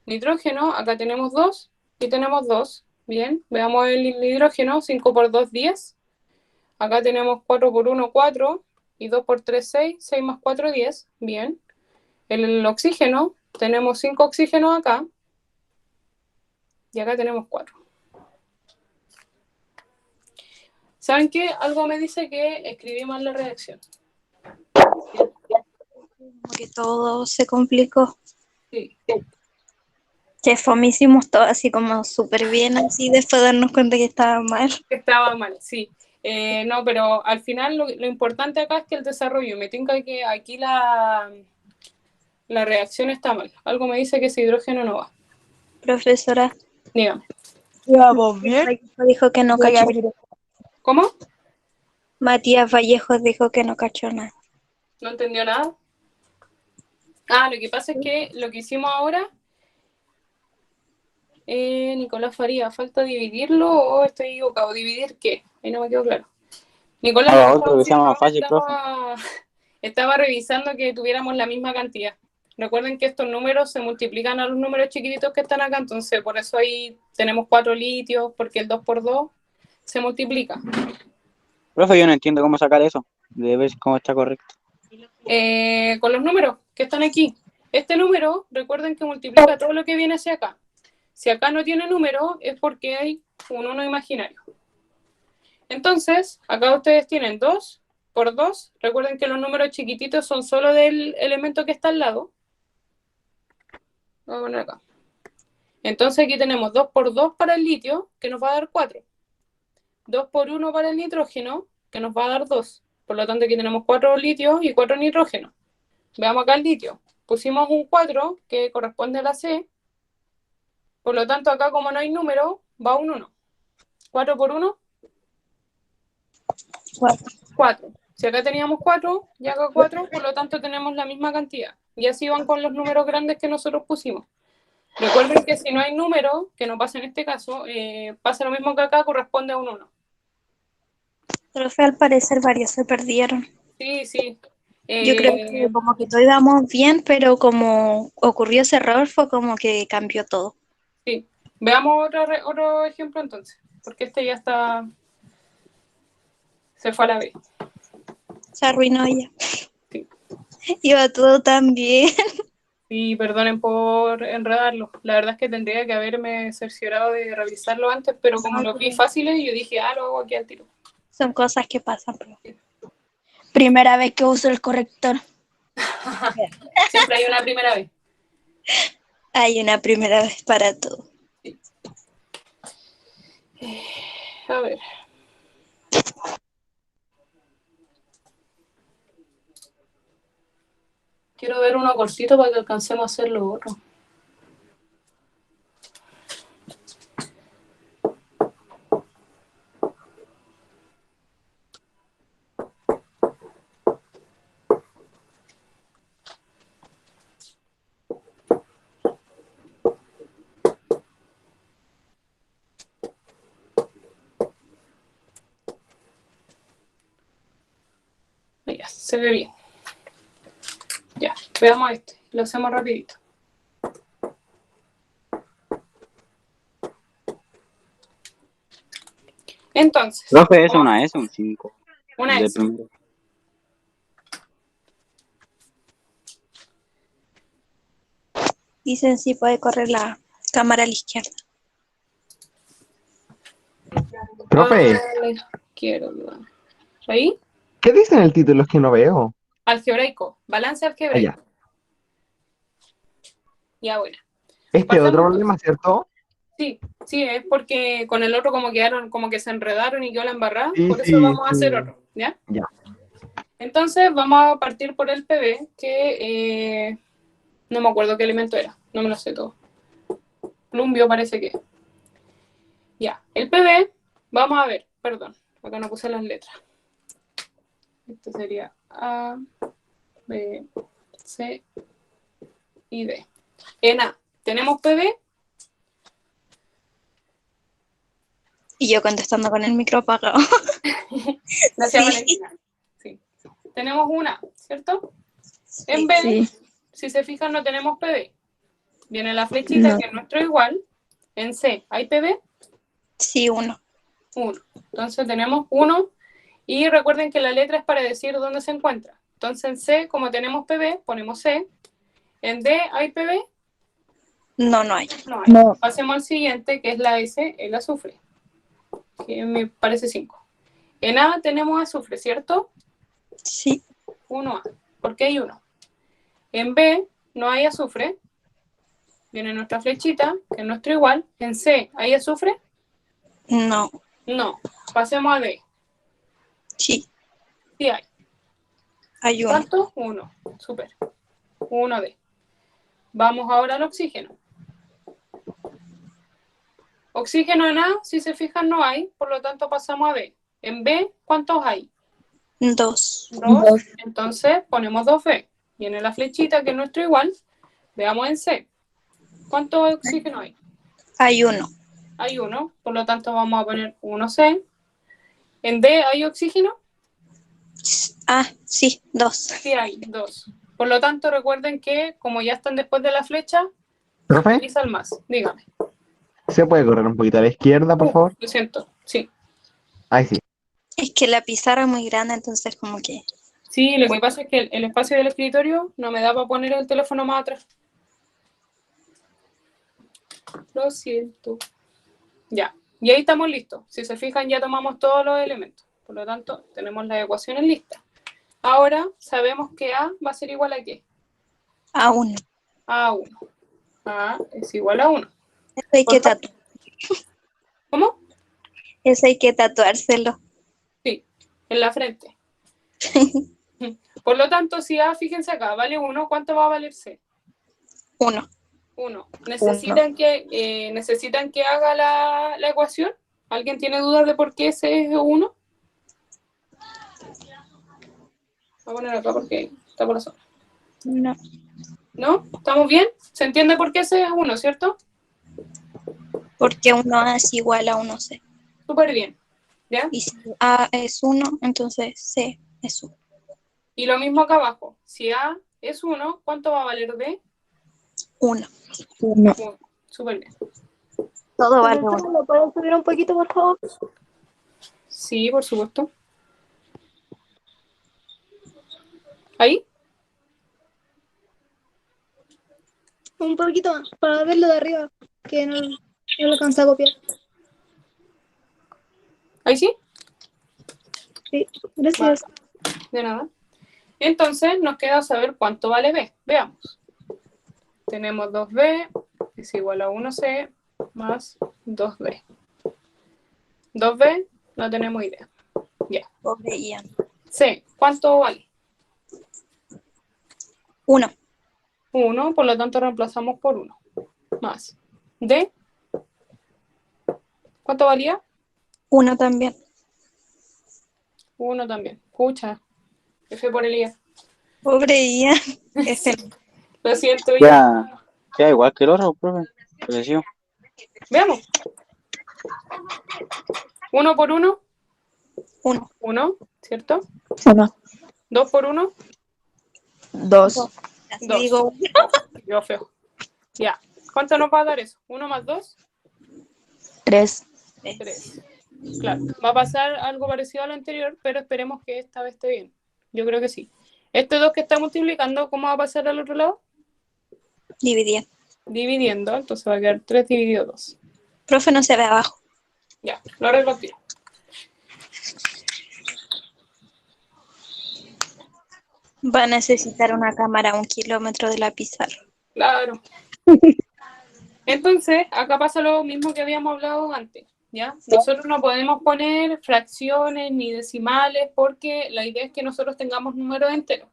Nitrógeno, acá tenemos 2 y tenemos 2, bien. Veamos el hidrógeno, 5 por 2, 10. Acá tenemos 4 por 1, 4 y 2 por 3, 6, 6 más 4, 10, bien. El oxígeno, tenemos 5 oxígenos acá y acá tenemos 4. ¿Saben qué? Algo me dice que escribí mal la redacción. Como que todo se complicó. Sí. Que hicimos todo así como súper bien, así después de darnos cuenta que estaba mal. Estaba mal, sí. No, pero al final lo importante acá es que el desarrollo, me tinca que aquí la reacción está mal. Algo me dice que ese hidrógeno no va. Profesora, Dígame. ¿Vamos bien? dijo que no cachó. ¿Cómo? Matías Vallejos dijo que no cachó nada. ¿No entendió nada? Ah, lo que pasa es que lo que hicimos ahora, Nicolás Faría, ¿falta dividirlo o estoy equivocado? ¿Dividir qué? Ahí no me quedó claro. Nicolás, Haga otro que sea más fácil, profe. estaba revisando que tuviéramos la misma cantidad. Recuerden que estos números se multiplican a los números chiquititos que están acá, entonces por eso ahí tenemos 4 litios, porque el 2 por 2 se multiplica. Profe, yo no entiendo cómo sacar eso. De ver cómo está correcto. Con los números que están aquí. Este número, recuerden que multiplica todo lo que viene hacia acá. Si acá no tiene número, es porque hay un 1 imaginario. Entonces, acá ustedes tienen 2 por 2. Recuerden que los números chiquititos son solo del elemento que está al lado. Vamos a poner acá. Entonces aquí tenemos 2 por 2 para el litio, que nos va a dar 4. 2 por 1 para el nitrógeno, que nos va a dar 2. Por lo tanto, aquí tenemos 4 litios y 4 nitrógenos. Veamos acá el litio. Pusimos un 4, que corresponde a la C. Por lo tanto, acá como no hay número, va un 1. 4 por 1. 4. Si acá teníamos 4 y acá 4, por lo tanto tenemos la misma cantidad. Y así van con los números grandes que nosotros pusimos. Recuerden que si no hay número, que no pasa en este caso, pasa lo mismo que acá, corresponde a un 1. Profe, al parecer varios se perdieron. Sí. Yo creo que como que todos íbamos bien, pero como ocurrió ese error, fue como que cambió todo. Sí. Veamos otro ejemplo entonces, porque este ya está... Se fue a la B. Se arruinó ya. Sí. Iba todo tan bien. Sí, perdonen por enredarlo. La verdad es que tendría que haberme cerciorado de revisarlo antes, pero como lo vi fáciles, yo dije, lo hago aquí al tiro. Son cosas que pasan. Primera vez que uso el corrector. Siempre hay una primera vez. Hay una primera vez para todo. A ver. Quiero ver uno cortito para que alcancemos a hacer lo otro. Ya, se ve bien. Ya, veamos este. Lo hacemos rapidito. Entonces. Profe, ¿es una S o un 5? Una De S. primero. Dicen si puede correr la cámara a la izquierda. Profe, A la izquierda. ¿Ahí? ¿qué dice en el título? Es que no veo. Algebraico. Balance algebraico. Allá. Ya, bueno. Este otro Pasemos problema, ¿cierto? Sí, es porque con el otro como quedaron, como que se enredaron y quedó la embarrada, Sí, por eso sí, vamos a hacer sí. otro, ¿ya? Ya. Entonces vamos a partir por el PB, que no me acuerdo qué elemento era, no me lo sé todo. Plumbio parece que. Ya, el PB, vamos a ver, perdón, acá no puse las letras. Esto sería A, B, C y D. En A, tenemos PB. Y yo contestando con el micro apagado. Gracias, Sí. Valentina. Sí. Tenemos una, ¿cierto? En B, Sí. si se fijan, no tenemos PB. Viene la flechita, No. que es nuestro igual. En C, ¿hay PB? Sí, 1. 1. Entonces tenemos 1. Y recuerden que la letra es para decir dónde se encuentra. Entonces en C, como tenemos PB, ponemos C. En D, ¿hay PB? No, no hay. No hay. No. Pasemos al siguiente, que es la S, el azufre. Que me parece 5. En A tenemos azufre, ¿cierto? Sí. 1A. ¿Por qué hay 1? En B no hay azufre. Viene nuestra flechita, que es nuestro igual. En C, ¿hay azufre? No. No. Pasemos a D. Sí. Sí hay. Hay 1. ¿Cuánto? 1. Súper. 1D. Vamos ahora al oxígeno. Oxígeno en A, si se fijan, no hay. Por lo tanto, pasamos a B. En B, ¿cuántos hay? 2. 2. Entonces, ponemos 2B. Viene la flechita, que es nuestro igual. Veamos en C. ¿Cuánto oxígeno hay? Hay 1. Hay 1. Por lo tanto, vamos a poner 1C. En D, ¿hay oxígeno? Ah, sí, 2. Sí hay, 2. Por lo tanto, recuerden que, como ya están después de la flecha, ¿Profe? utiliza el más. Dígame. ¿Se puede correr un poquito a la izquierda, por favor? Lo siento. Sí. Ahí sí. Es que la pizarra es muy grande, entonces como que... Sí, lo que pasa es que el espacio del escritorio no me da para poner el teléfono más atrás. Lo siento. Ya. Y ahí estamos listos. Si se fijan, ya tomamos todos los elementos. Por lo tanto, tenemos las ecuaciones listas. Ahora sabemos que A va a ser igual a ¿qué? A 1. A 1. A es igual a 1. Eso hay que tatuar. ¿Cómo? Eso hay que tatuárselo. Sí, en la frente. Por lo tanto, si A, fíjense acá, vale 1, ¿cuánto va a valer C? 1. 1. ¿Necesitan que haga la ecuación? ¿Alguien tiene dudas de por qué C es 1? Voy a poner acá porque está por la zona. No. ¿No? ¿Estamos bien? ¿Se entiende por qué C es 1, cierto? Porque 1A es igual a 1C. Súper bien. ¿Ya? Y si A es 1, entonces C es 1. Y lo mismo acá abajo. Si A es 1, ¿cuánto va a valer B? 1. 1. 1. Súper bien. Todo vale 1. ¿Lo puedes subir un poquito, por favor? Sí, por supuesto. ¿Ahí? Un poquito más, para verlo de arriba, que no lo alcanza a copiar. ¿Ahí sí? Sí, gracias. De nada. Entonces nos queda saber cuánto vale B. Veamos. Tenemos 2B es igual a 1C más 2B. 2B no tenemos idea. Ya. Pobre Ian. C, ¿cuánto vale? 1. 1, por lo tanto reemplazamos por 1. Más. D, ¿cuánto valía? 1 también. 1 también. Pucha. F por el I. Pobre Ian. Lo siento, Ian. Queda igual que el otro, profe. Parecido. Veamos. 1 por 1. 1. 1, ¿cierto? 1. 2 por 1. 2. Así 2. digo, Yo feo. Ya. ¿Cuánto nos va a dar eso? 1 más 2. 3. 3. Claro. Va a pasar algo parecido a lo anterior, pero esperemos que esta vez esté bien. Yo creo que sí. Este 2 que está multiplicando, ¿cómo va a pasar al otro lado? dividir. Dividiendo. Entonces va a quedar 3 dividido 2. Profe, no se ve abajo. Ya. Lo arreglo aquí. Va a necesitar una cámara a 1 kilómetro de la pizarra. Claro. Entonces, acá pasa lo mismo que habíamos hablado antes, ¿ya? Nosotros no podemos poner fracciones ni decimales porque la idea es que nosotros tengamos números enteros,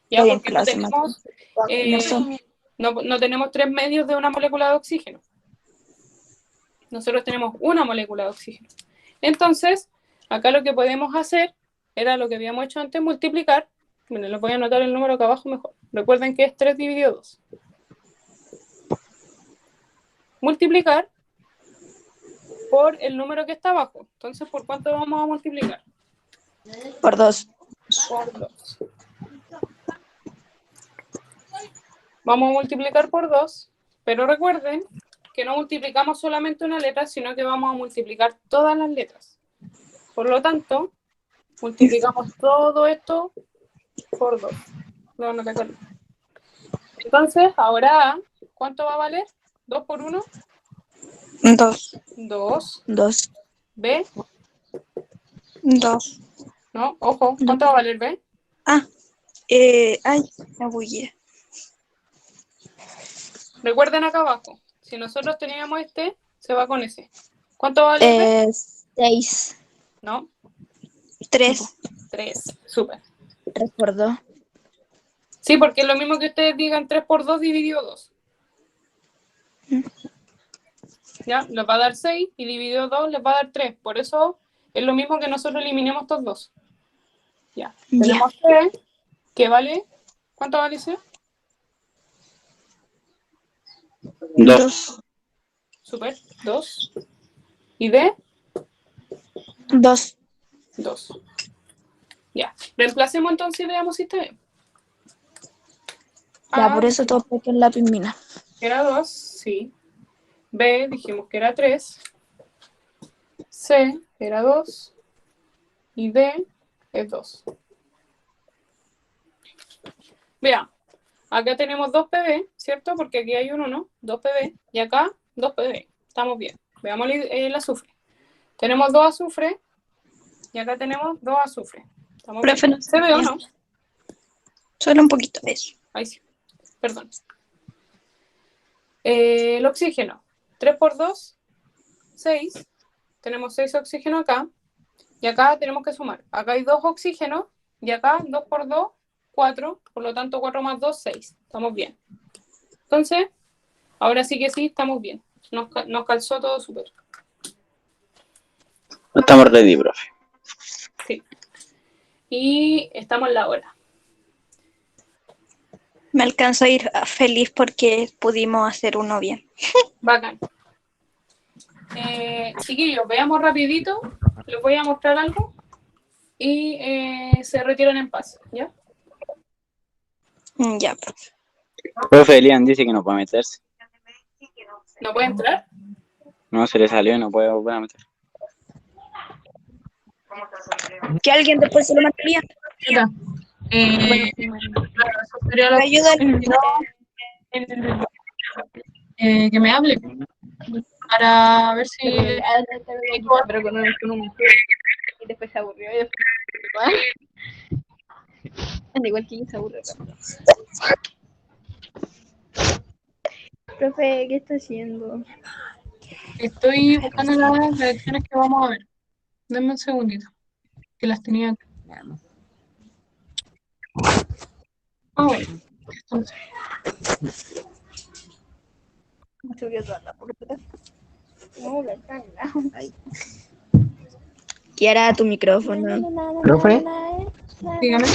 ¿ya? Estoy en Porque no clase, tenemos, No sé. no tenemos 3 medios de una molécula de oxígeno. Nosotros tenemos una molécula de oxígeno. Entonces, acá lo que podemos hacer era lo que habíamos hecho antes, multiplicar. Bueno, les voy a anotar el número acá abajo mejor. Recuerden que es 3 dividido 2. Multiplicar por el número que está abajo. Entonces, ¿por cuánto vamos a multiplicar? Por 2. Por 2. Vamos a multiplicar por 2, pero recuerden que no multiplicamos solamente una letra, sino que vamos a multiplicar todas las letras. Por lo tanto, multiplicamos todo esto por 2. No, no te acuerdo. Entonces, ahora, ¿cuánto va a valer? 2 por 1. 2. 2. 2. B. 2. No, ojo, ¿cuánto va a valer B? Ay, me bugué. Recuerden acá abajo, si nosotros teníamos este, se va con ese. ¿Cuánto va a valer B? 6. No, 3. 3. Súper. 3 por 2. Sí, porque es lo mismo que ustedes digan 3 por 2 dividido 2. Ya, les va a dar 6 y dividido 2 les va a dar 3. Por eso es lo mismo que nosotros eliminemos estos dos. Ya. Tenemos C, que vale. ¿Cuánto vale C? 2. Súper. 2. ¿Y D? 2. 2. Ya. Reemplacemos entonces y veamos si está bien. Ya, por eso todo porque en la pismina. Era 2, sí. B, dijimos que era 3. C, era 2. Y D, es 2. Vean, acá tenemos 2 PB, ¿cierto? Porque aquí hay un 1, 2 PB. Y acá 2 PB. Estamos bien. Veamos el azufre. Tenemos 2 azufres. Y acá tenemos 2 azufres. ¿Estamos Profe, bien? no ¿Se ve o no? Solo un poquito de eso. Ahí sí. Perdón. El oxígeno. 3 por 2, 6. Tenemos 6 oxígenos acá. Y acá tenemos que sumar. Acá hay 2 oxígenos. Y acá 2 por 2, 4. Por lo tanto, 4 más 2, 6. Estamos bien. Entonces, ahora sí que sí, estamos bien. Nos calzó todo súper. Estamos ready, profe. Sí. Y estamos en la hora. Me alcanzo a ir feliz porque pudimos hacer uno bien. Bacán. Chiquillos, veamos rapidito. Les voy a mostrar algo. Y se retiran en paz, ¿ya? Ya, profe. Profe Elian dice que no puede meterse. ¿No puede entrar? No, se le salió y no puede volver a meter. Que alguien después se lo mataría. Chuta. Claro, eso sería lo Ayuda. que me hable para ver si Pero con un y después se aburrió y después anda igual que yo se aburre rápido. Profe, ¿qué está haciendo? estoy buscando las lecciones que vamos a ver. Denme un segundito, que las tenía acá. Bueno, entonces, Me subió toda la puerta. No, la Ay. Kiara, tu micrófono. Profe, dígame.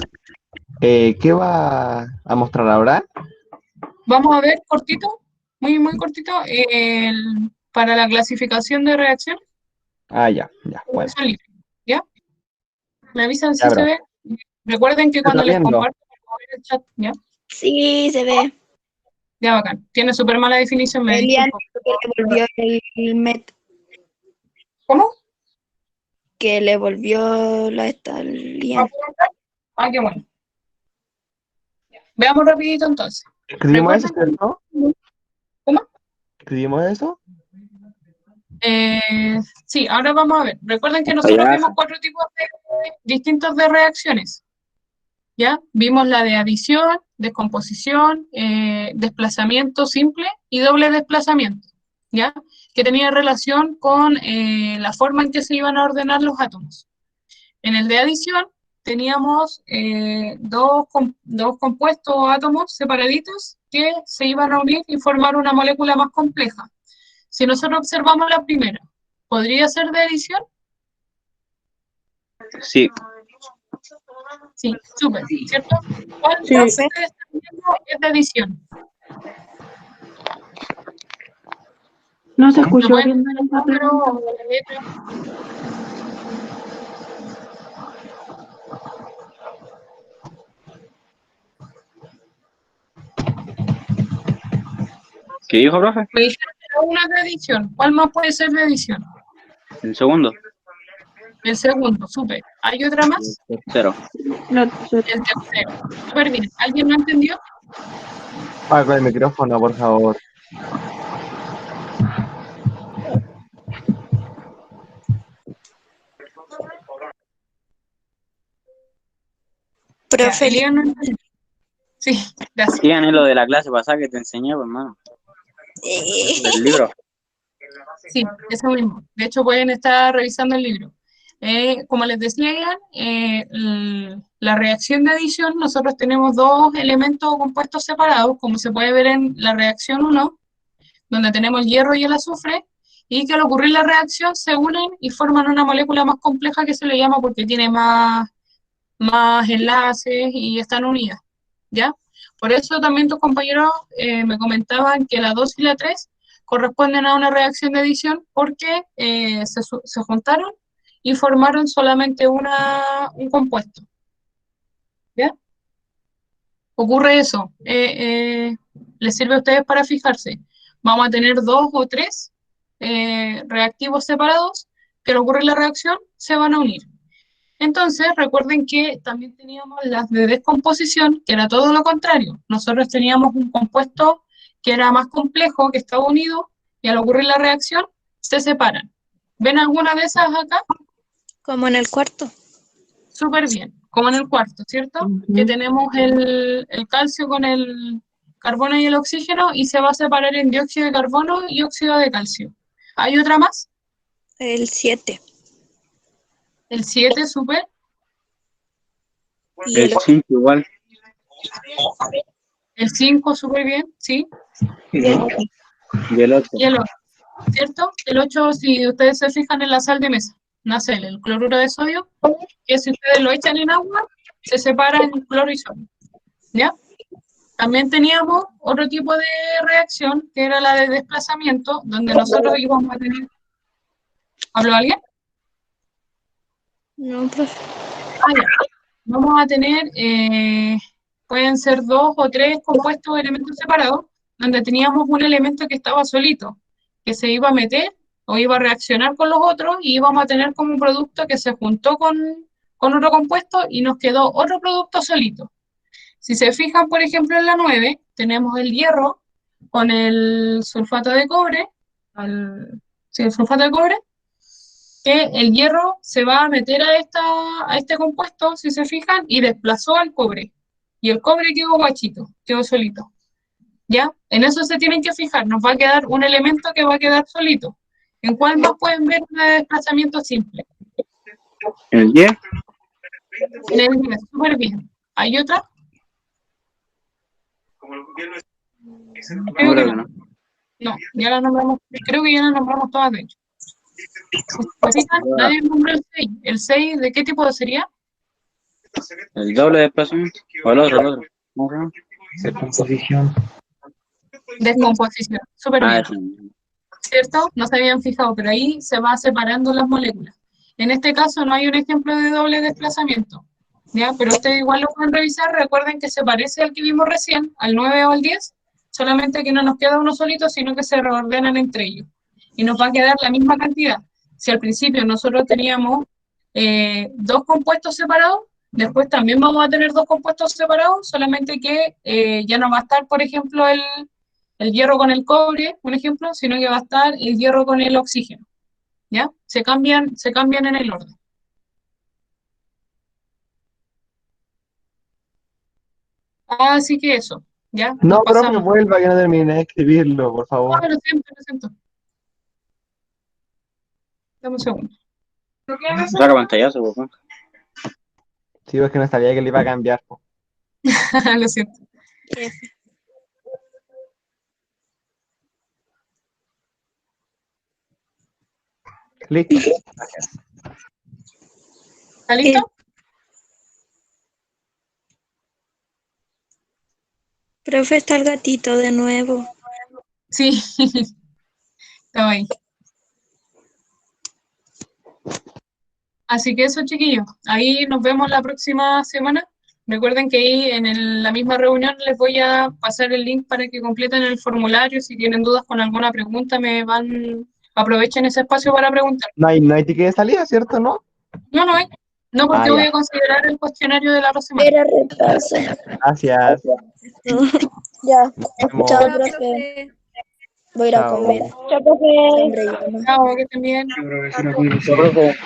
¿qué va a mostrar ahora? Vamos a ver cortito, muy cortito, para la clasificación de reacción. Ah, ya, bueno. Eso libre, ¿ya? Me avisan si Ya, se bro. ve. Recuerden que ¿Se cuando está les viendo? comparto por favor, el chat, ¿ya? Sí, se ve. Ya bacán. Tiene súper mala definición, me Elian disculpo. que le volvió el met, ¿Cómo? que le volvió la esta ¿Va a Lian. poder entrar? Ah, qué bueno. Veamos rapidito entonces. ¿Escribimos eso, Recuerden- cierto? ¿Cómo? ¿Escribimos eso? Sí, ahora vamos a ver. Recuerden que nosotros Allá. vimos 4 tipos distintos de reacciones. ¿Ya? Vimos la de adición, descomposición, desplazamiento simple y doble desplazamiento, ¿ya? Que tenía relación con la forma en que se iban a ordenar los átomos. En el de adición teníamos dos compuestos o átomos separaditos que se iban a unir y formar una molécula más compleja. Si nosotros observamos la primera, ¿podría ser de adición? Sí. Sí, súper, ¿cierto? ¿Cuál Sí. de ustedes están viendo es de adición? No se ¿Me escuchó pueden bien decir el la número pregunta. o la letra? ¿Qué dijo, profe? Me dijeron que era una de adición. ¿Cuál más puede ser de adición? El segundo. El segundo, súper. ¿Hay otra más? Cero. No, El tercero. Súper bien. ¿Alguien no entendió? Apaga el micrófono, por favor. Ya, Profe, Elías no entendió. Sí, gracias. Sigan en lo de la clase pasada que te enseñé, pues, hermano. El libro. Sí, eso mismo. De hecho, pueden estar revisando el libro. Como les decía, la reacción de adición, nosotros tenemos dos elementos o compuestos separados, como se puede ver en la reacción 1, donde tenemos el hierro y el azufre, y que al ocurrir la reacción se unen y forman una molécula más compleja que se le llama porque tiene más enlaces y están unidas, ¿ya? Por eso también tus compañeros me comentaban que la 2 y la 3 corresponden a una reacción de adición porque se juntaron y formaron solamente un compuesto, ¿ya? Ocurre eso. Les sirve a ustedes para fijarse. Vamos a tener 2 o 3 reactivos separados que al ocurrir la reacción se van a unir. Entonces, recuerden que también teníamos las de descomposición, que era todo lo contrario. Nosotros teníamos un compuesto que era más complejo, que estaba unido, y al ocurrir la reacción, se separan. ¿Ven alguna de esas acá? como en el cuarto. Súper bien, como en el cuarto, ¿cierto? Que tenemos el calcio con el carbono y el oxígeno, y se va a separar en dióxido de carbono y óxido de calcio. ¿Hay otra más? El 7. El 7, súper. Y El el 5 igual. El 5, súper bien, ¿sí? Y el 8. Y el 8, ¿cierto? El 8, si ustedes se fijan en la sal de mesa, nace el cloruro de sodio, que si ustedes lo echan en agua, se separa en cloro y sodio, ¿ya? También teníamos otro tipo de reacción, que era la de desplazamiento, donde nosotros íbamos a tener... ¿Habló alguien? No, profe. Ah, ya. Vamos a tener pueden ser 2 o 3 compuestos o elementos separados, donde teníamos un elemento que estaba solito, que se iba a meter o iba a reaccionar con los otros y íbamos a tener como un producto que se juntó con otro compuesto y nos quedó otro producto solito. Si se fijan, por ejemplo, en la 9, tenemos el hierro con el sulfato de cobre, sí, el sulfato de cobre, que el hierro se va a meter a este compuesto, si se fijan, y desplazó al cobre. Y el cobre quedó guachito, quedó solito. ¿Ya? En eso se tienen que fijar, nos va a quedar un elemento que va a quedar solito. ¿En cuál más pueden ver un desplazamiento simple? ¿El 10? En el 10, súper bien. ¿Hay otra? No, Creo que creo que no. no. No, ya la nombramos, creo que ya la nombramos todas, de hecho. Si se fijan, nadie nombró el 6. ¿El 6 de qué tipo sería? ¿El doble desplazamiento? ¿O el otro? ¿Cómo se llama? Descomposición. Descomposición. Súper Ah, bien. ese. ¿Cierto? No se habían fijado, pero ahí se va separando las moléculas. En este caso no hay un ejemplo de doble desplazamiento, ¿ya? Pero ustedes igual lo pueden revisar, recuerden que se parece al que vimos recién, al 9 o al 10, solamente que no nos queda uno solito, sino que se reordenan entre ellos. Y nos va a quedar la misma cantidad. Si al principio nosotros teníamos 2 compuestos separados, después también vamos a tener 2 compuestos separados, solamente que ya no va a estar, por ejemplo, el hierro con el cobre, un ejemplo, sino que va a estar el hierro con el oxígeno, ¿ya? Se cambian en el orden. Así que eso, ¿ya? No, Nos profe, pasamos. vuelva que no terminé de escribirlo, por favor. Ah, lo siento, lo siento. Dame un segundo. Saca pantallazo, por favor. Sí, es que no sabía que le iba a cambiar. Po. Lo siento. Listo. ¿Está listo? Profe, está el gatito de nuevo. Sí, estaba ahí. Así que eso, chiquillos. Ahí nos vemos la próxima semana. Recuerden que ahí en la misma reunión les voy a pasar el link para que completen el formulario. Si tienen dudas con alguna pregunta, aprovechen ese espacio para preguntar. No hay ticket de salida, ¿cierto? ¿No? No, no hay. No, porque Ah, voy ya. a considerar el cuestionario de la otra semana. Era repaso. Gracias. Ya. Vemos. Chao, Chao, profe. profe. Voy a ir a Chao. comer. Chao, profe. Hambre ya, ¿no? Chao, que estén bien. Sí, profesora, cuídese. Profe,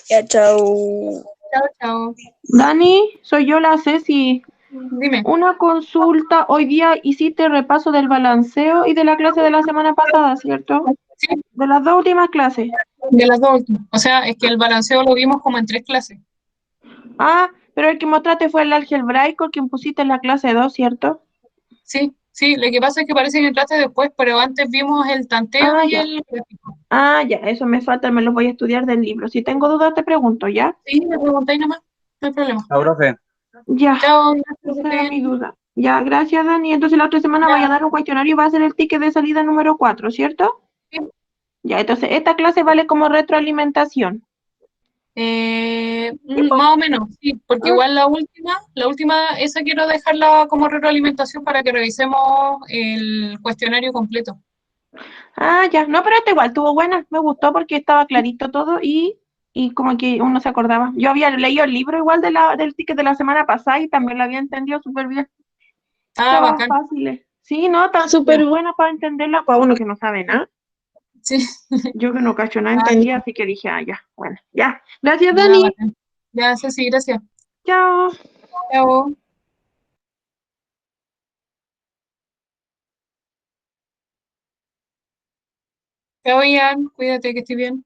Ya, chao. Chao, chao. Dani, soy yo la Ceci. Dime. Una consulta. Hoy día hiciste repaso del balanceo y de la clase de la semana pasada, ¿cierto? Sí, De las 2 últimas clases. de las dos últimas. O sea, es que el balanceo lo vimos como en 3 clases. Ah, pero el que mostraste fue el algebraico, quien pusiste en la clase 2, ¿cierto? Sí, sí, lo que pasa es que parece que entraste después, pero antes vimos el tanteo Ah, y ya. el gráfico. Ah, ya, eso me falta, me lo voy a estudiar del libro. Si tengo dudas te pregunto, ¿ya? Sí, me preguntáis nomás, no hay problema. chao, profe. Ya, Chao, gracias, que esa esté era mi bien. duda. Ya, gracias, Dani. Entonces la otra semana voy a Ya, dar un cuestionario y va a ser el ticket de salida número 4, ¿cierto? sí. Ya, entonces esta clase vale como retroalimentación. Más o menos, sí, porque Ah, igual la última, esa quiero dejarla como retroalimentación para que revisemos el cuestionario completo. ya, no, pero esta igual estuvo buena, me gustó porque estaba clarito todo y como que uno se acordaba. Yo había leído el libro igual del ticket de la semana pasada y también lo había entendido súper bien. Ah, Estaban bacán. fáciles. Sí, no, están súper buenas para entenderla para uno que no sabe nada. Sí, Yo que no cacho nada ah, entendía, así que dije, ya, bueno, ya. Gracias, ya, Dani. bacán. Ya, sí, gracias. Chao. Chao. Chao, Ian, cuídate que estés bien.